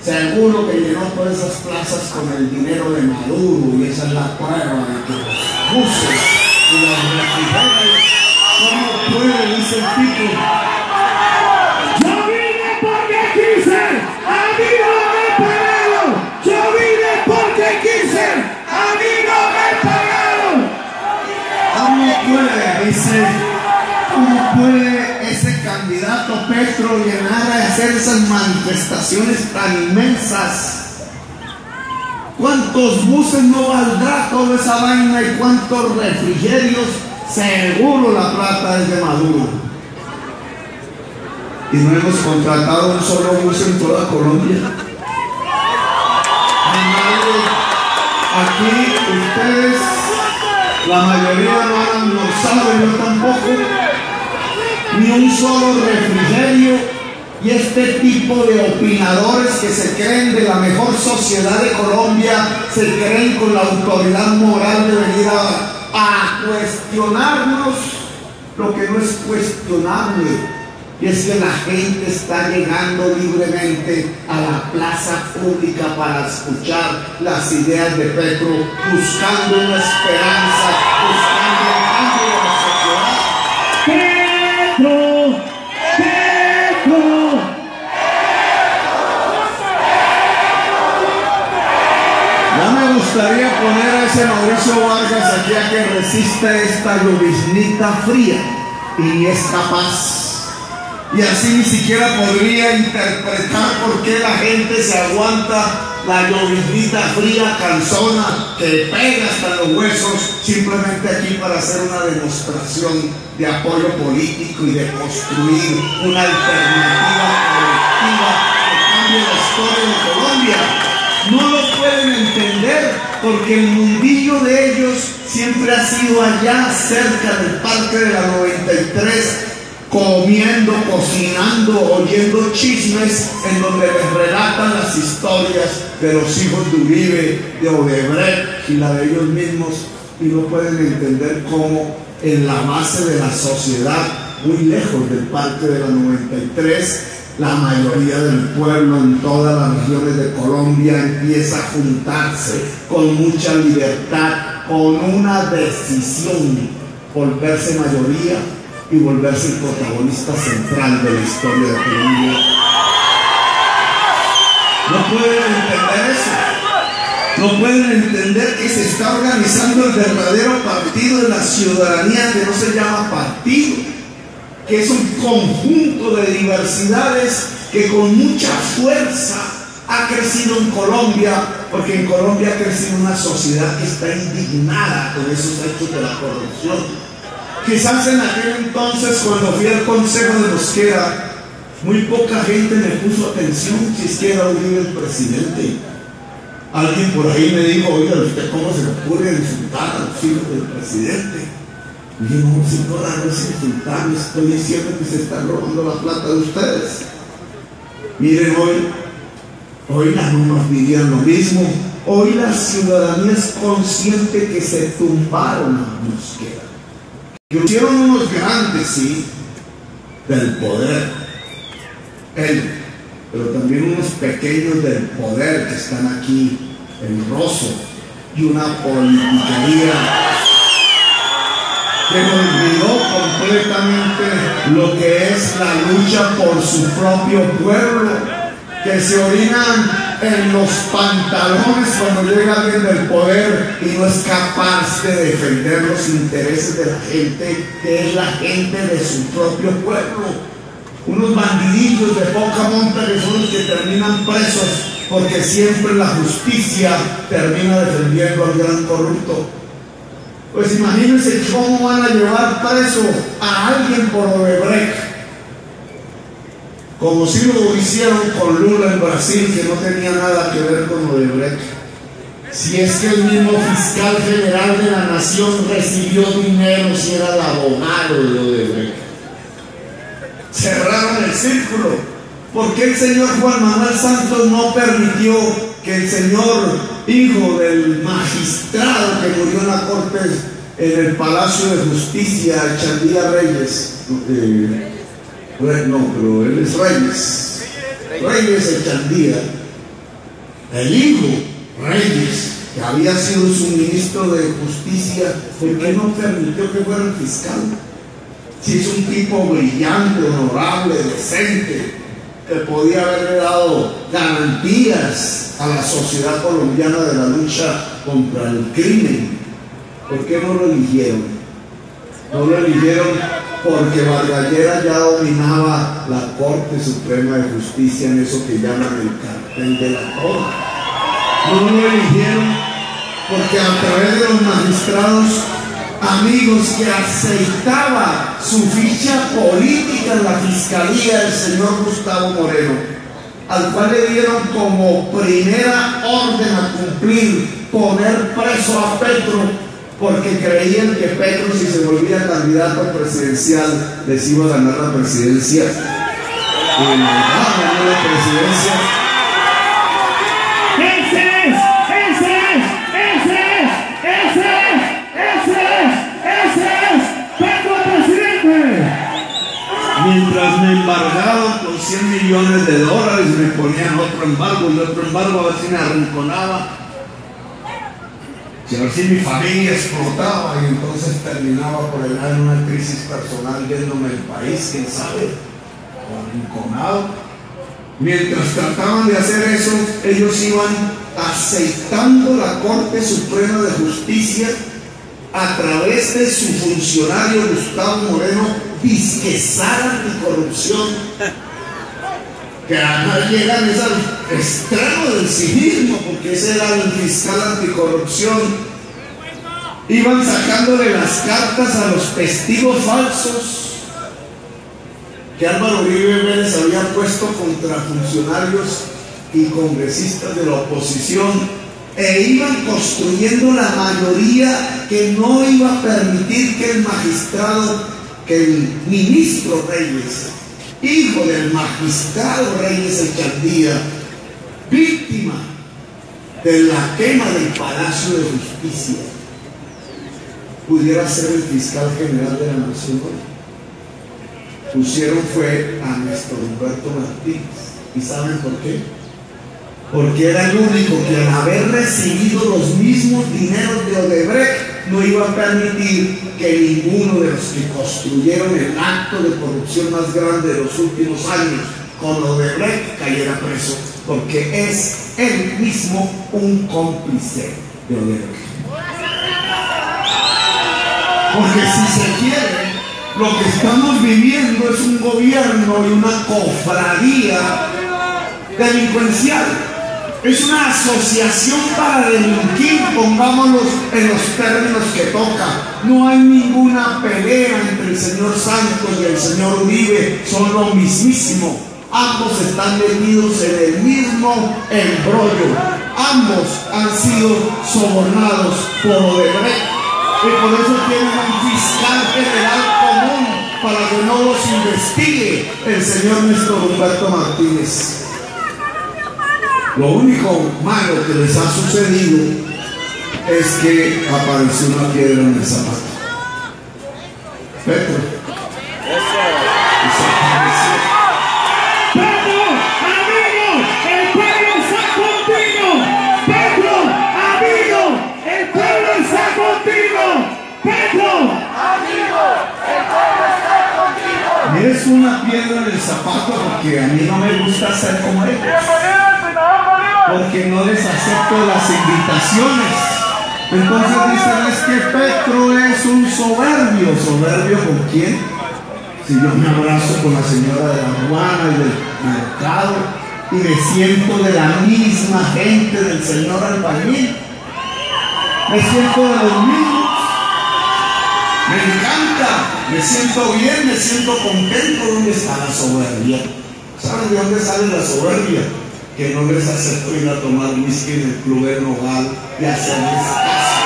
Seguro que llenó todas esas plazas con el dinero de Maduro, y esa es la prueba de que los buses y los refrigerios, ¿cómo puede, dice el tipo? Yo vine porque quise, a mí no me pagaron. Yo vine porque quise, a mí no me pagaron. ¿Cómo puede, dice, cómo puede ese candidato Petro llenar a hacer esas manifestaciones tan inmensas? ¿Cuántos buses no valdrá toda esa vaina y cuántos refrigerios? Seguro la plata es de Maduro. Y no hemos contratado un solo bus en toda Colombia. Aquí ustedes, la mayoría no han almorzado, yo tampoco. Ni un solo refrigerio. Y este tipo de opinadores que se creen de la mejor sociedad de Colombia, se creen con la autoridad moral de venir a cuestionarnos lo que no es cuestionable. Y es que la gente está llegando libremente a la plaza pública para escuchar las ideas de Petro, buscando una esperanza, buscando un cambio de la sociedad. Petro, Petro. Ya me gustaría poner a ese Mauricio Vargas aquí a que resista esta lloviznita fría, y ni es capaz. Y así ni siquiera podría interpretar por qué la gente se aguanta la lloviznita fría, cansona, que pega hasta los huesos, simplemente aquí para hacer una demostración de apoyo político y de construir una alternativa colectiva que cambie la historia de Colombia. No lo pueden entender porque el mundillo de ellos siempre ha sido allá cerca del Parque de la 93, comiendo, cocinando, oyendo chismes en donde les relatan las historias de los hijos de Uribe, de Odebrecht y la de ellos mismos, y no pueden entender cómo en la base de la sociedad, muy lejos del Parque de la 93, la mayoría del pueblo en todas las regiones de Colombia empieza a juntarse con mucha libertad, con una decisión, volverse mayoría y volverse el protagonista central de la historia de Colombia. No pueden entender eso. No pueden entender que se está organizando el verdadero partido de la ciudadanía, que no se llama partido, que es un conjunto de diversidades que con mucha fuerza ha crecido en Colombia, porque en Colombia ha crecido una sociedad que está indignada con esos hechos de la corrupción. Quizás en aquel entonces, cuando fui al Consejo de Mosquera, muy poca gente me puso atención si es que era Uribe el presidente. Alguien por ahí me dijo: oiga, ¿usted cómo se le ocurre insultar a los hijos del presidente? Y yo: no, señora, no es insultar, estoy diciendo que se están robando la plata de ustedes. Miren, hoy las normas dirían lo mismo. Hoy la ciudadanía es consciente que se tumbaron a Mosquera, que hicieron unos grandes, sí, del poder, él, pero también unos pequeños del poder que están aquí, el roso, y una politiquería que olvidó completamente lo que es la lucha por su propio pueblo, que se orinan en los pantalones cuando llega alguien del poder y no es capaz de defender los intereses de la gente, que es la gente de su propio pueblo. Unos bandidillos de poca monta que son los que terminan presos, porque siempre la justicia termina defendiendo al gran corrupto. Pues imagínense cómo van a llevar preso a alguien por Odebrecht, como si lo hicieron con Lula en Brasil, que no tenía nada que ver con Odebrecht. Si es que el mismo fiscal general de la nación recibió dinero, si era el abogado de Odebrecht. Cerraron el círculo. ¿Por qué el señor Juan Manuel Santos no permitió que el señor hijo del magistrado que murió en la corte, en el Palacio de Justicia, Chandía Reyes, No, pero él es Reyes. Reyes Echandía, el hijo Reyes, que había sido su ministro de justicia, ¿por qué no permitió que fuera el fiscal? Si es un tipo brillante, honorable, decente, que podía haberle dado garantías a la sociedad colombiana de la lucha contra el crimen. ¿Por qué no lo eligieron? No lo eligieron porque Vargallera ya dominaba la Corte Suprema de Justicia en eso que llaman el cartel de la toga. No lo eligieron porque a través de los magistrados amigos que aceitaba su ficha política en la fiscalía el señor Gustavo Moreno, al cual le dieron como primera orden a cumplir poner preso a Petro, porque creían que Petro, si se volvía candidato presidencial, les iba a ganar la presidencia. Y ganó la presidencia. Mientras me embargaban con $100 millones, me ponían otro embargo y otro embargo, a ver si me arrinconaba, y a ver si mi familia explotaba, y entonces terminaba por entrar en una crisis personal yéndome del país, quién sabe, arrinconado. Mientras trataban de hacer eso, ellos iban aceitando la Corte Suprema de Justicia a través de su funcionario Gustavo Moreno, disquezar anticorrupción, que además llegan al extremo del cinismo, porque ese era el fiscal anticorrupción. Iban sacándole las cartas a los testigos falsos que Álvaro Uribe Vélez había puesto contra funcionarios y congresistas de la oposición, e iban construyendo la mayoría que no iba a permitir que el magistrado, que el ministro Reyes, hijo del magistrado Reyes Echandía, víctima de la quema del Palacio de Justicia, pudiera ser el fiscal general de la Nación. Pusieron fue a Néstor Humberto Martínez. ¿Y saben por qué? Porque era el único que, al haber recibido los mismos dineros de Odebrecht, no iba a permitir que ninguno de los que construyeron el acto de corrupción más grande de los últimos años con Odebrecht cayera preso, porque es él mismo un cómplice de Odebrecht. Porque si se quiere, lo que estamos viviendo es un gobierno y una cofradía delincuencial. Es una asociación para delinquir, pongámoslos en los términos que toca. No hay ninguna pelea entre el señor Santos y el señor Uribe, son lo mismísimo. Ambos están metidos en el mismo embrollo. Ambos han sido sobornados por Odebrecht. Y por eso tienen un fiscal general común para que no los investigue el señor Néstor Humberto Martínez. Lo único malo que les ha sucedido es que apareció una piedra en el zapato. Petro. Petro, amigo, el pueblo está contigo. Petro, amigo, el pueblo está contigo. Petro, amigo, el pueblo está contigo. Y es una piedra en el zapato porque a mí no me gusta ser como ellos. Porque no les acepto las invitaciones. Entonces dicen, es que Petro es un soberbio. ¿Soberbio con quién? Si yo me abrazo con la señora de la aduana y del mercado y me siento de la misma gente del señor albañil, me siento de los mismos, me encanta, me siento bien, me siento contento. ¿Dónde está la soberbia? ¿Saben de dónde sale la soberbia? Que no les acepto ir a tomar whisky en el Club El Nogal y hacerles caso.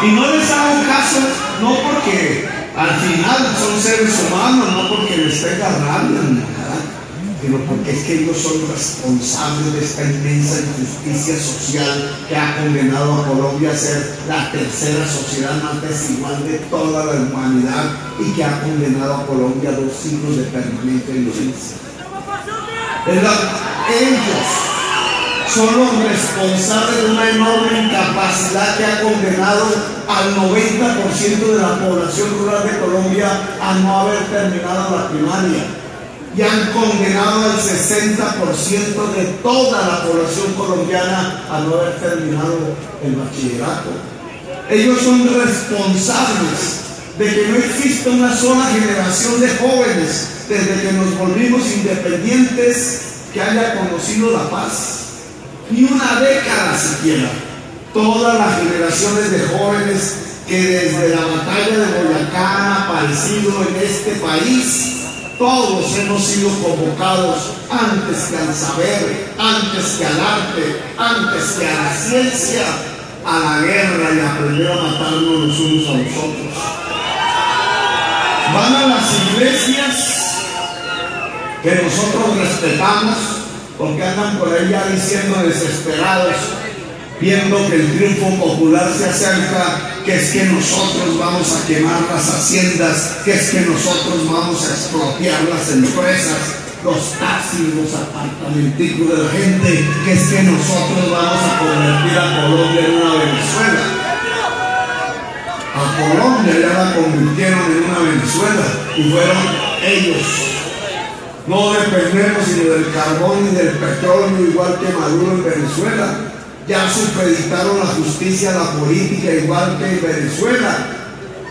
Y no les hago caso, no porque al final son seres humanos, no porque les tenga rabia ni nada, sino porque es que ellos son responsables de esta inmensa injusticia social que ha condenado a Colombia a ser la tercera sociedad más desigual de toda la humanidad y que ha condenado a Colombia a 2 siglos de permanente violencia. Ellos son los responsables de una enorme incapacidad que ha condenado al 90% de la población rural de Colombia a no haber terminado la primaria. Y han condenado al 60% de toda la población colombiana a no haber terminado el bachillerato. Ellos son responsables de que no exista una sola generación de jóvenes desde que nos volvimos independientes que haya conocido la paz. Ni una década siquiera. Todas las generaciones de jóvenes que desde la batalla de Boyacá han aparecido en este país, todos hemos sido convocados antes que al saber, antes que al arte, antes que a la ciencia, a la guerra y a aprender a matarnos los unos a los otros. Van a las iglesias que nosotros respetamos porque andan por ahí ya diciendo desesperados, viendo que el triunfo popular se acerca, que es que nosotros vamos a quemar las haciendas, que es que nosotros vamos a expropiar las empresas, los taxis, los apartamenticos de la gente, que es que nosotros vamos a convertir a Colombia en una Venezuela. A Colombia ya la convirtieron en una Venezuela y fueron ellos. No dependemos sino del carbón y del petróleo, igual que Maduro en Venezuela. Ya supeditaron la justicia a la política, igual que en Venezuela.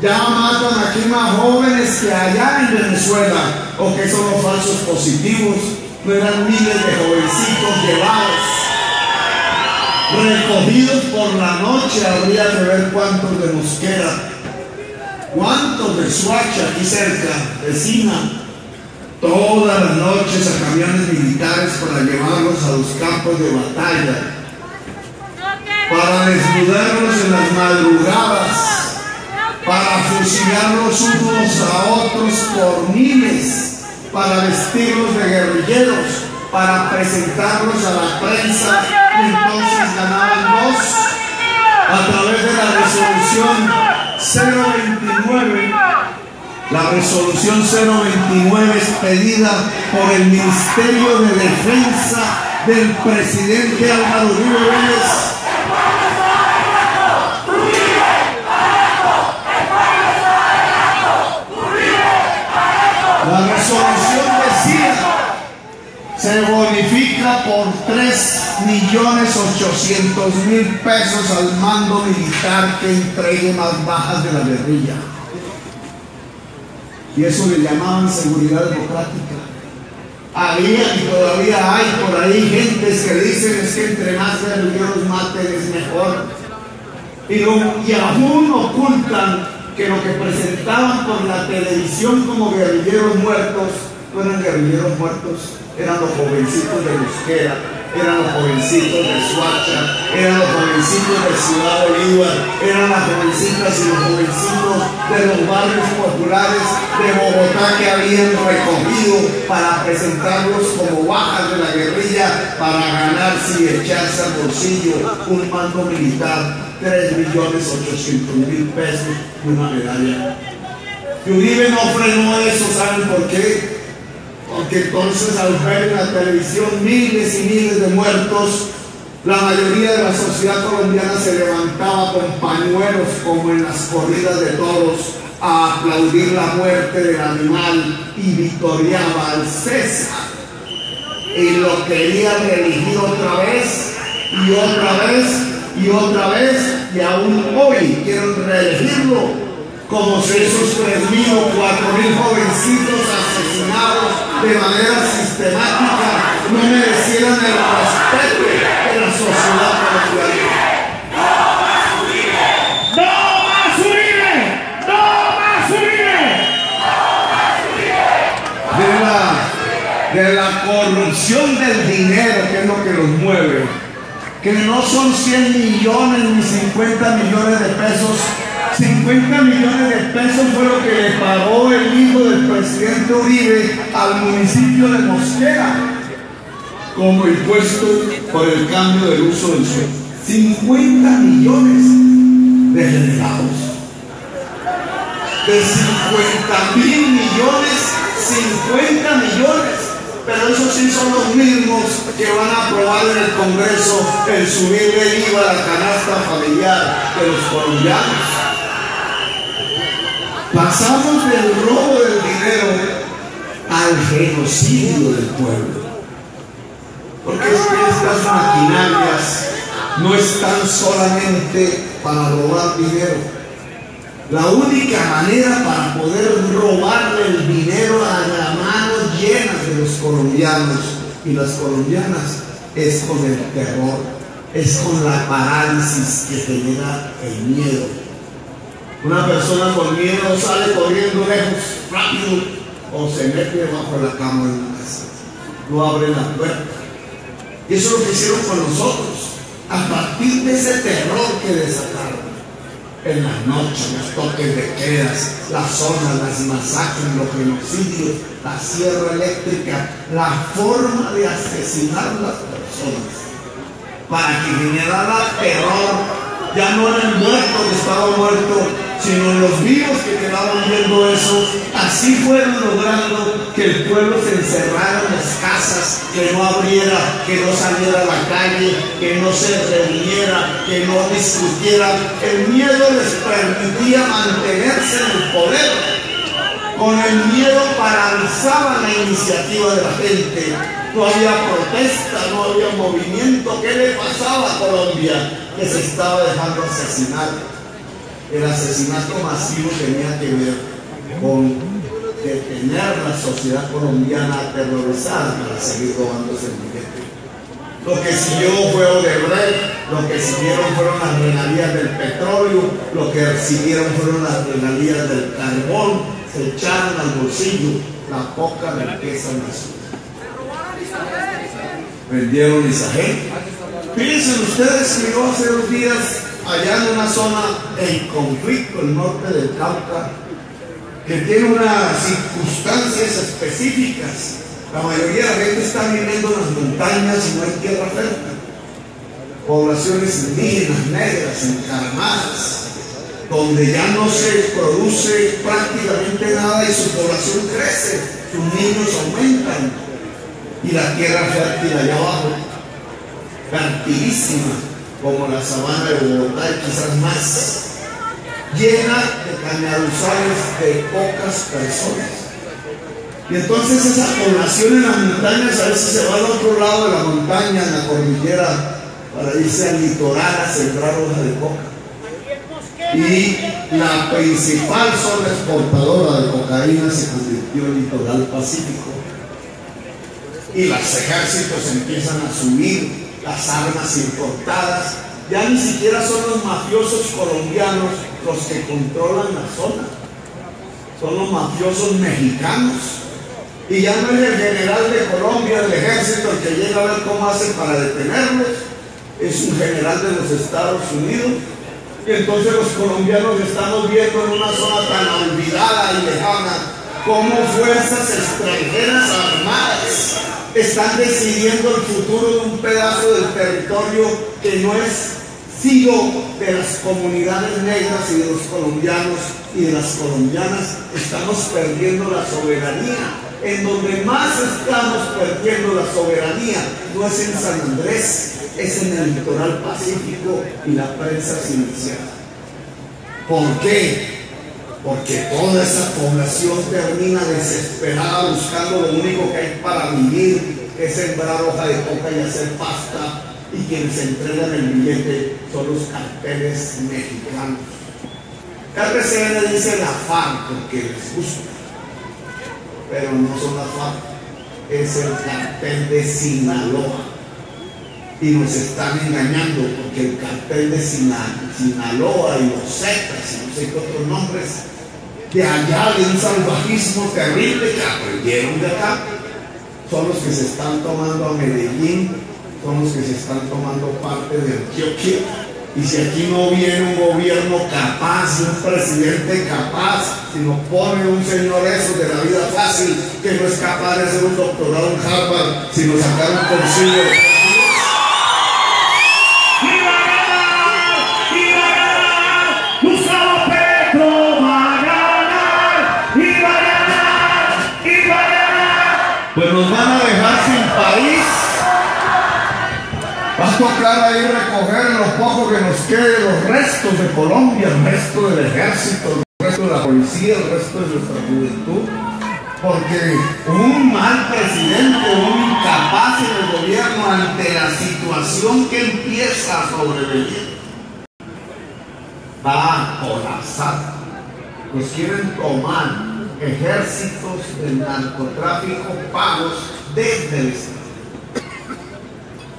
Ya matan aquí más jóvenes que allá en Venezuela. ¿O que son los falsos positivos? No eran miles de jovencitos llevados, recogidos por la noche. Habría que ver cuántos de Mosquera, cuántos de Suacha, aquí cerca, vecina. Todas las noches a camiones militares para llevarlos a los campos de batalla, para desnudarlos en las madrugadas, para fusilarlos unos a otros por miles, para vestirlos de guerrilleros, para presentarlos a la prensa y entonces ganaban voz a través de la resolución 029. La resolución 029 es pedida por el Ministerio de Defensa del presidente Álvaro Uribe Vélez. La resolución decía: se bonifica por 3.800.000 pesos al mando militar que entregue más bajas de la guerrilla. Y eso le llamaban seguridad democrática. Había y todavía hay por ahí gentes que dicen es que entre más guerrilleros maten es mejor. Y aún ocultan que lo que presentaban por la televisión como guerrilleros muertos no eran guerrilleros muertos, eran los jovencitos de Mosquera, eran los jovencitos de Suacha, eran los jovencitos de Ciudad Bolívar, eran las jovencitas y los jovencitos de los barrios populares de Bogotá que habían recogido para presentarlos como bajas de la guerrilla para ganarse y echarse al bolsillo un mando militar, 3.800.000 pesos y una medalla. Y Uribe no frenó eso, ¿saben por qué? Porque entonces al ver en la televisión miles y miles de muertos, la mayoría de la sociedad colombiana se levantaba con pañuelos como en las corridas de toros a aplaudir la muerte del animal y victoriaba al César. Y lo quería reelegir otra vez y otra vez y otra vez, y aún hoy quieren reelegirlo, como si esos 3.000 o 4.000 jovencitos asesinados de manera sistemática no merecieran el respeto de la sociedad colombiana. ¡No más Uribe! ¡No más Uribe! De la corrupción del dinero, que es lo que los mueve, que no son 100 millones ni 50 millones de pesos 50 millones de pesos fue lo que le pagó el hijo del presidente Uribe al municipio de Mosquera como impuesto por el cambio del uso del suelo. 50 millones de delegados. De 50.000 millones, 50 millones. Pero esos sí son los mismos que van a aprobar en el Congreso el subir el IVA a la canasta familiar de los colombianos. Pasamos del robo del dinero al genocidio del pueblo. Porque es que estas maquinarias no están solamente para robar dinero. La única manera para poder robarle el dinero a las manos llenas de los colombianos y las colombianas es con el terror, es con la parálisis que genera el miedo. Una persona con miedo sale corriendo lejos, rápido, o se mete debajo de la cama en la casa, no abre la puerta. Y eso es lo que hicieron con nosotros, a partir de ese terror que desataron. En las noches, los toques de quedas, las zonas, las masacres, los genocidios, la sierra eléctrica, la forma de asesinar a las personas para que generara terror. Ya no era el muerto que estaba muerto, sino los vivos que quedaban viendo eso. Así fueron logrando que el pueblo se encerrara en las casas, que no abriera, que no saliera a la calle, que no se reuniera, que no discutiera. El miedo les permitía mantenerse en el poder. Con el miedo paralizaban la iniciativa de la gente. No había protesta, no había movimiento. ¿Qué le pasaba a Colombia? Que se estaba dejando asesinar. El asesinato masivo tenía que ver con detener la sociedad colombiana aterrorizada para seguir robándose el billete. Lo que siguió fue Odebrecht, lo que siguieron fueron las regalías del petróleo, lo que siguieron fueron las regalías del carbón. Se echaron al bolsillo la poca riqueza nacional. Vendieron Isagé. Fíjense ustedes que yo hace 2 días allá en una zona en conflicto, el norte del Cauca, que tiene unas circunstancias específicas. La mayoría de la gente está viviendo en las montañas y no hay tierra fértil. Poblaciones indígenas, negras, encaramadas, donde ya no se produce prácticamente nada y su población crece, sus niños aumentan y la tierra fértil allá abajo, fertilísima, como la sabana de Bogotá y quizás más, llena de cañaduzales de pocas personas. Y entonces esa población en las montañas a veces se va al otro lado de la montaña, en la cordillera, para irse al litoral a sembrar hoja de coca. Y la principal zona exportadora de cocaína se convirtió en litoral pacífico. Y los ejércitos empiezan a subir, las armas importadas. Ya ni siquiera son los mafiosos colombianos los que controlan la zona, son los mafiosos mexicanos. Y ya no es el general de Colombia, del ejército, el que llega a ver cómo hacen para detenerlos, es un general de los Estados Unidos. Y entonces los colombianos estamos viendo en una zona tan olvidada y lejana cómo fuerzas extranjeras armadas están decidiendo el futuro de un pedazo del territorio que no es sino de las comunidades negras y de los colombianos y de las colombianas. Estamos perdiendo la soberanía. En donde más estamos perdiendo la soberanía no es en San Andrés, es en el litoral pacífico y la prensa silenciada. ¿Por qué? Porque toda esa población termina desesperada buscando lo único que hay para vivir, que es sembrar hoja de coca y hacer pasta, y quienes entregan el billete son los carteles mexicanos. RCN dice la FARC porque les gusta, pero no son la FARC, es el cartel de Sinaloa. Y nos están engañando porque el cartel de Sinaloa y los Zetas y no sé qué otros nombres de allá, de un salvajismo terrible que aprendieron de acá, son los que se están tomando a Medellín, son los que se están tomando parte de Antioquia, Y si aquí no viene un gobierno capaz, un presidente capaz, si nos pone un señor eso de la vida fácil, que no es capaz de hacer un doctorado en Harvard, sino sacar un concilio. Gustavo Petro va a ganar, y va a ganar, y va a ganar. Pues nos van a dejar sin país. Va a tocar ahí recoger lo poco que nos quede, los restos de Colombia, el resto del ejército, el resto de la policía, el resto de nuestra juventud. Porque un mal presidente, un incapaz en el gobierno ante la situación que empieza a sobrevenir, va a colapsar. Nos quieren tomar ejércitos del narcotráfico pagos desde el Estado,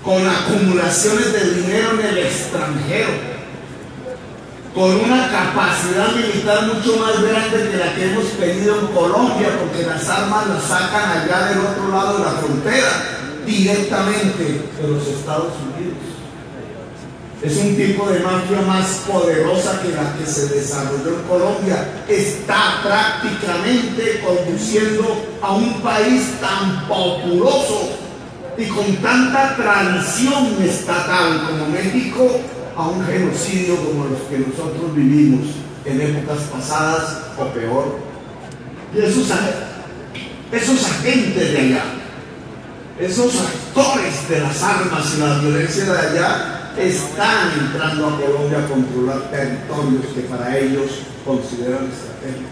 con acumulaciones de dinero en el extranjero, con una capacidad militar mucho más grande que la que hemos tenido en Colombia, porque las armas las sacan allá del otro lado de la frontera, directamente de los Estados Unidos. Es un tipo de mafia más poderosa que la que se desarrolló en Colombia. Está prácticamente conduciendo a un país tan populoso y con tanta tradición estatal como México a un genocidio como los que nosotros vivimos en épocas pasadas o peor. Y esos agentes de allá, esos actores de las armas y la violencia de allá, están entrando a Colombia a controlar territorios que para ellos consideran estratégicos.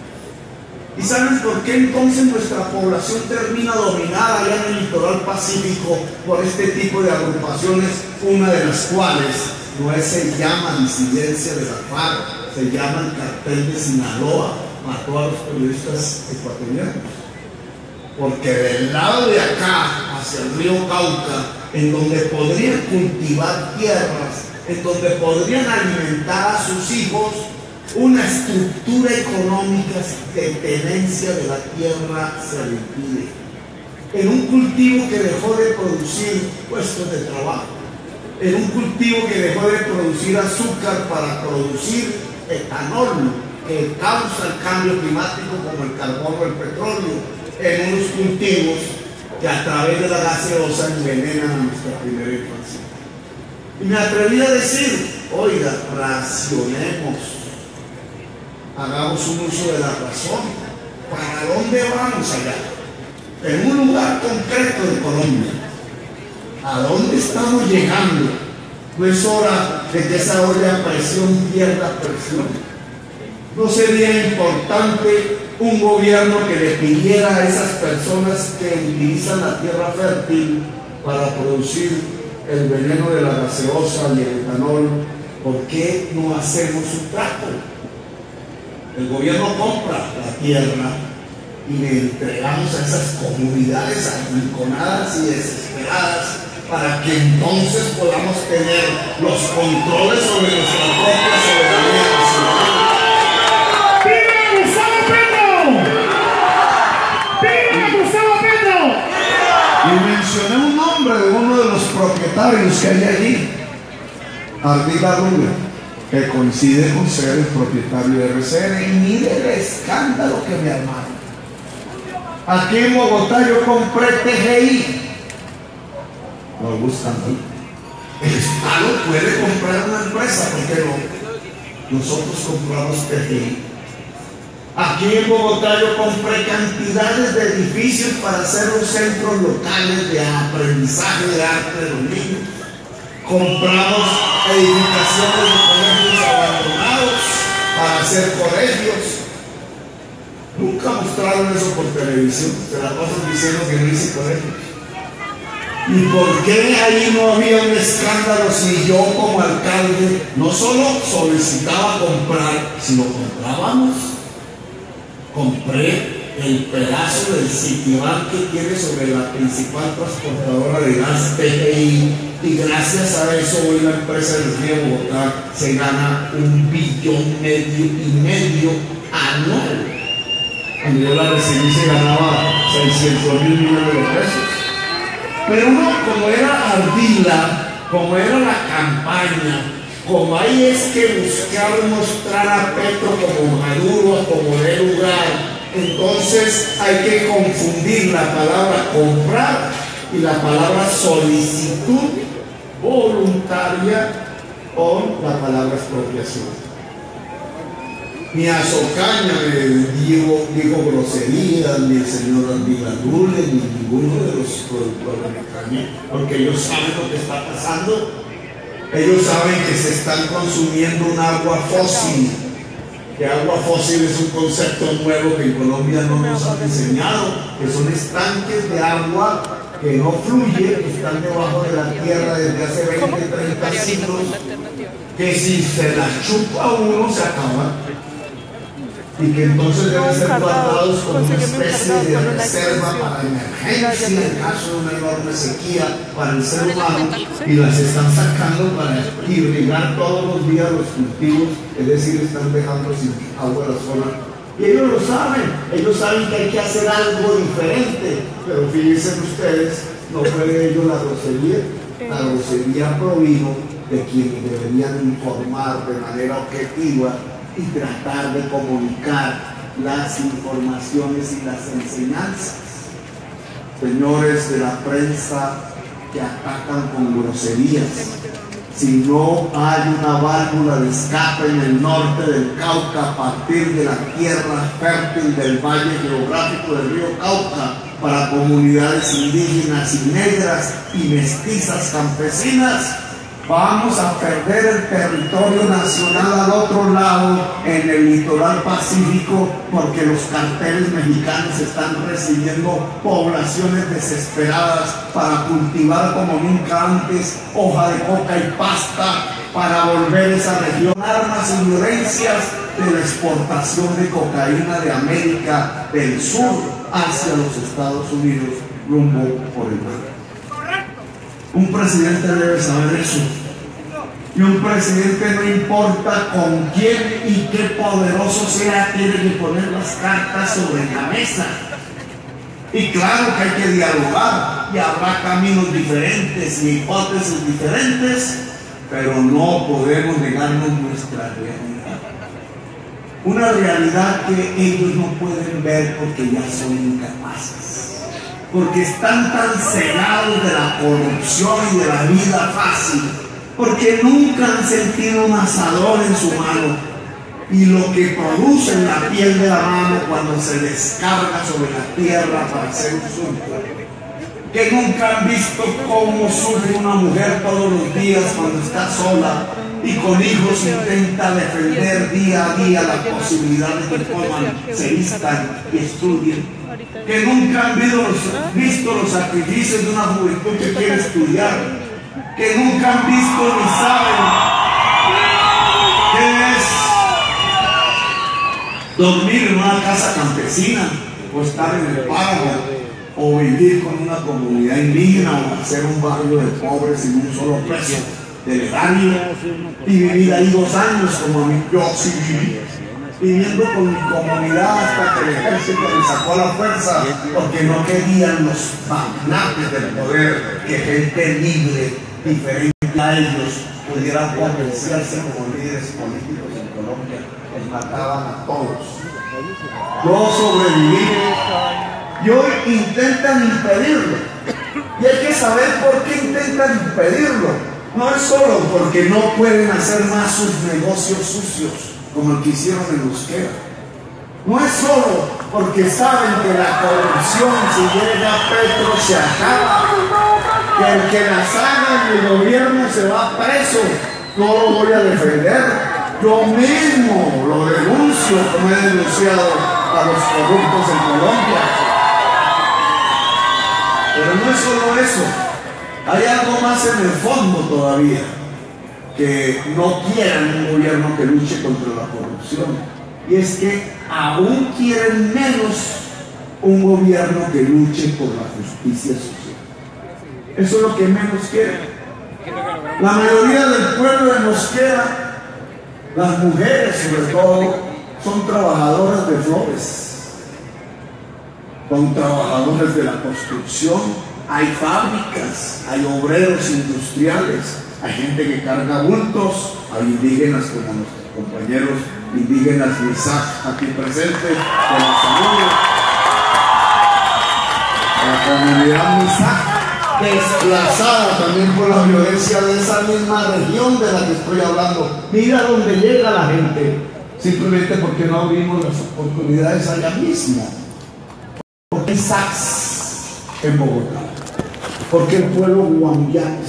¿Y saben por qué entonces nuestra población termina dominada allá en el litoral pacífico por este tipo de agrupaciones, una de las cuales no se llama disidencia de la FARC, se llama el cartel de Sinaloa, mató a los periodistas ecuatorianos? Porque del lado de acá, hacia el río Cauca, en donde podrían cultivar tierras, en donde podrían alimentar a sus hijos, una estructura económica de tenencia de la tierra se le impide. En un cultivo que dejó de producir puestos de trabajo, en un cultivo que dejó de producir azúcar para producir etanol, que causa el cambio climático como el carbón o el petróleo, en unos cultivos que a través de la gaseosa envenenan a nuestra primera infancia. Y me atreví a decir, oiga, racionemos, hagamos un uso de la razón. ¿Para dónde vamos allá? En un lugar concreto de Colombia. ¿A dónde estamos llegando? No es hora de que esa olla a presión pierda presión. ¿No sería importante un gobierno que le pidiera a esas personas que utilizan la tierra fértil para producir el veneno de la gaseosa y el etanol? ¿Por qué no hacemos un trato? El gobierno compra la tierra y le entregamos a esas comunidades arrinconadas y desesperadas para que entonces podamos tener los controles sobre nuestra propia soberanía nacional. ¡Viva Gustavo Petro! ¡Viva Gustavo Petro! Y mencioné un nombre de uno de los propietarios que hay allí, Ardila Rubio, que coincide con ser el propietario de RCN. Y mire el escándalo que me armaron. Aquí en Bogotá yo compré TGI. No gustan, ¿no? El Estado puede comprar una empresa, ¿por qué no? Nosotros compramos TGI. Aquí en Bogotá yo compré cantidades de edificios para hacer los centros locales de aprendizaje de arte de los niños. Compramos edificaciones de colegios abandonados para hacer colegios. Nunca mostraron eso por televisión, se la pasan diciendo que no hice colegios. ¿Y por qué ahí no había un escándalo si yo como alcalde no solo solicitaba comprar, sino comprábamos? Compré el pedazo del Citibank que tiene sobre la principal transportadora de gas TGI, y gracias a eso hoy la empresa de energía de Bogotá se gana 1,5 billones anual. Cuando yo la recibí se ganaba 600 mil millones de pesos. Pero uno, como era Ardila, como era la campaña, Como ahí es que buscar mostrar a Petro como Maduro, como de lugar, entonces hay que confundir la palabra comprar y la palabra solicitud voluntaria con la palabra expropiación. Ni Azocaña me dijo groserías, ni el señor Viladule, ni ninguno de los productores de carne, porque ellos saben lo que está pasando. Ellos saben que se están consumiendo un agua fósil, que agua fósil es un concepto nuevo que en Colombia no nos han enseñado, que son estanques de agua que no fluye, que están debajo de la tierra desde hace 20, 30 siglos, que si se las chupa uno se acaba, y que entonces deben ser guardados como una especie de reserva para emergencia en caso de una enorme sequía para el ser humano, y las están sacando para irrigar todos los días los cultivos, es decir, están dejando sin agua la zona. Y ellos lo saben, ellos saben que hay que hacer algo diferente, pero fíjense ustedes, no fue de ellos la grosería provino de quienes deberían informar de manera objetiva y tratar de comunicar las informaciones y las enseñanzas. Señores de la prensa que atacan con groserías, si no hay una válvula de escape en el norte del Cauca a partir de la tierra fértil del valle geográfico del río Cauca para comunidades indígenas y negras y mestizas campesinas, vamos a perder el territorio nacional al otro lado, en el litoral pacífico, porque los carteles mexicanos están recibiendo poblaciones desesperadas para cultivar como nunca antes hoja de coca y pasta, para volver esa región armas y violencias de la exportación de cocaína de América del Sur hacia los Estados Unidos, rumbo por el mar. Un presidente debe saber eso. Y un presidente, no importa con quién y qué poderoso sea, tiene que poner las cartas sobre la mesa. Y claro que hay que dialogar, y habrá caminos diferentes y hipótesis diferentes, pero no podemos negarnos nuestra realidad. Una realidad que ellos no pueden ver porque ya son incapaces, porque están tan cegados de la corrupción y de la vida fácil, porque nunca han sentido un asador en su mano, y lo que produce en la piel de la mano cuando se descarga sobre la tierra para hacer un surco, que nunca han visto cómo sufre una mujer todos los días cuando está sola y con hijos intenta defender día a día la posibilidad de que coman, se vistan y estudien, que nunca han visto los sacrificios de una juventud que quiere estudiar, que nunca han visto ni saben qué es dormir en una casa campesina, o estar en el páramo, o vivir con una comunidad indígena, o hacer un barrio de pobres sin un solo peso del erario, y vivir ahí 2 años como a mí, yo sí viví, viviendo con mi comunidad hasta que el ejército me sacó a la fuerza, porque no querían los magnates del poder que gente libre, diferente a ellos, pudieran potenciarse como líderes políticos en Colombia. Les mataban a todos. Yo sobreviví, y hoy intentan impedirlo, y hay que saber por qué intentan impedirlo. No es solo porque no pueden hacer más sus negocios sucios como el que hicieron en Mosquera. No es solo porque saben que la corrupción, si llega a Petro, se acaba, que el que las haga en el gobierno se va preso. No lo voy a defender, yo mismo lo denuncio, como he denunciado a los corruptos en Colombia. Pero no es solo eso, hay algo más en el fondo todavía, que no quieren un gobierno que luche contra la corrupción, y es que aún quieren menos un gobierno que luche por la justicia social. Eso es lo que menos quieren. La mayoría del pueblo de Mosquera, las mujeres sobre todo, son trabajadoras de flores, son trabajadores de la construcción, hay fábricas, hay obreros industriales, hay gente que carga bultos, hay indígenas como nuestros compañeros indígenas Misak aquí presentes, de la salud, la comunidad Misak, desplazada también por la violencia de esa misma región de la que estoy hablando. Mira dónde llega la gente, simplemente porque no abrimos las oportunidades allá mismo. Porque hay SACs en Bogotá, porque el pueblo guambiano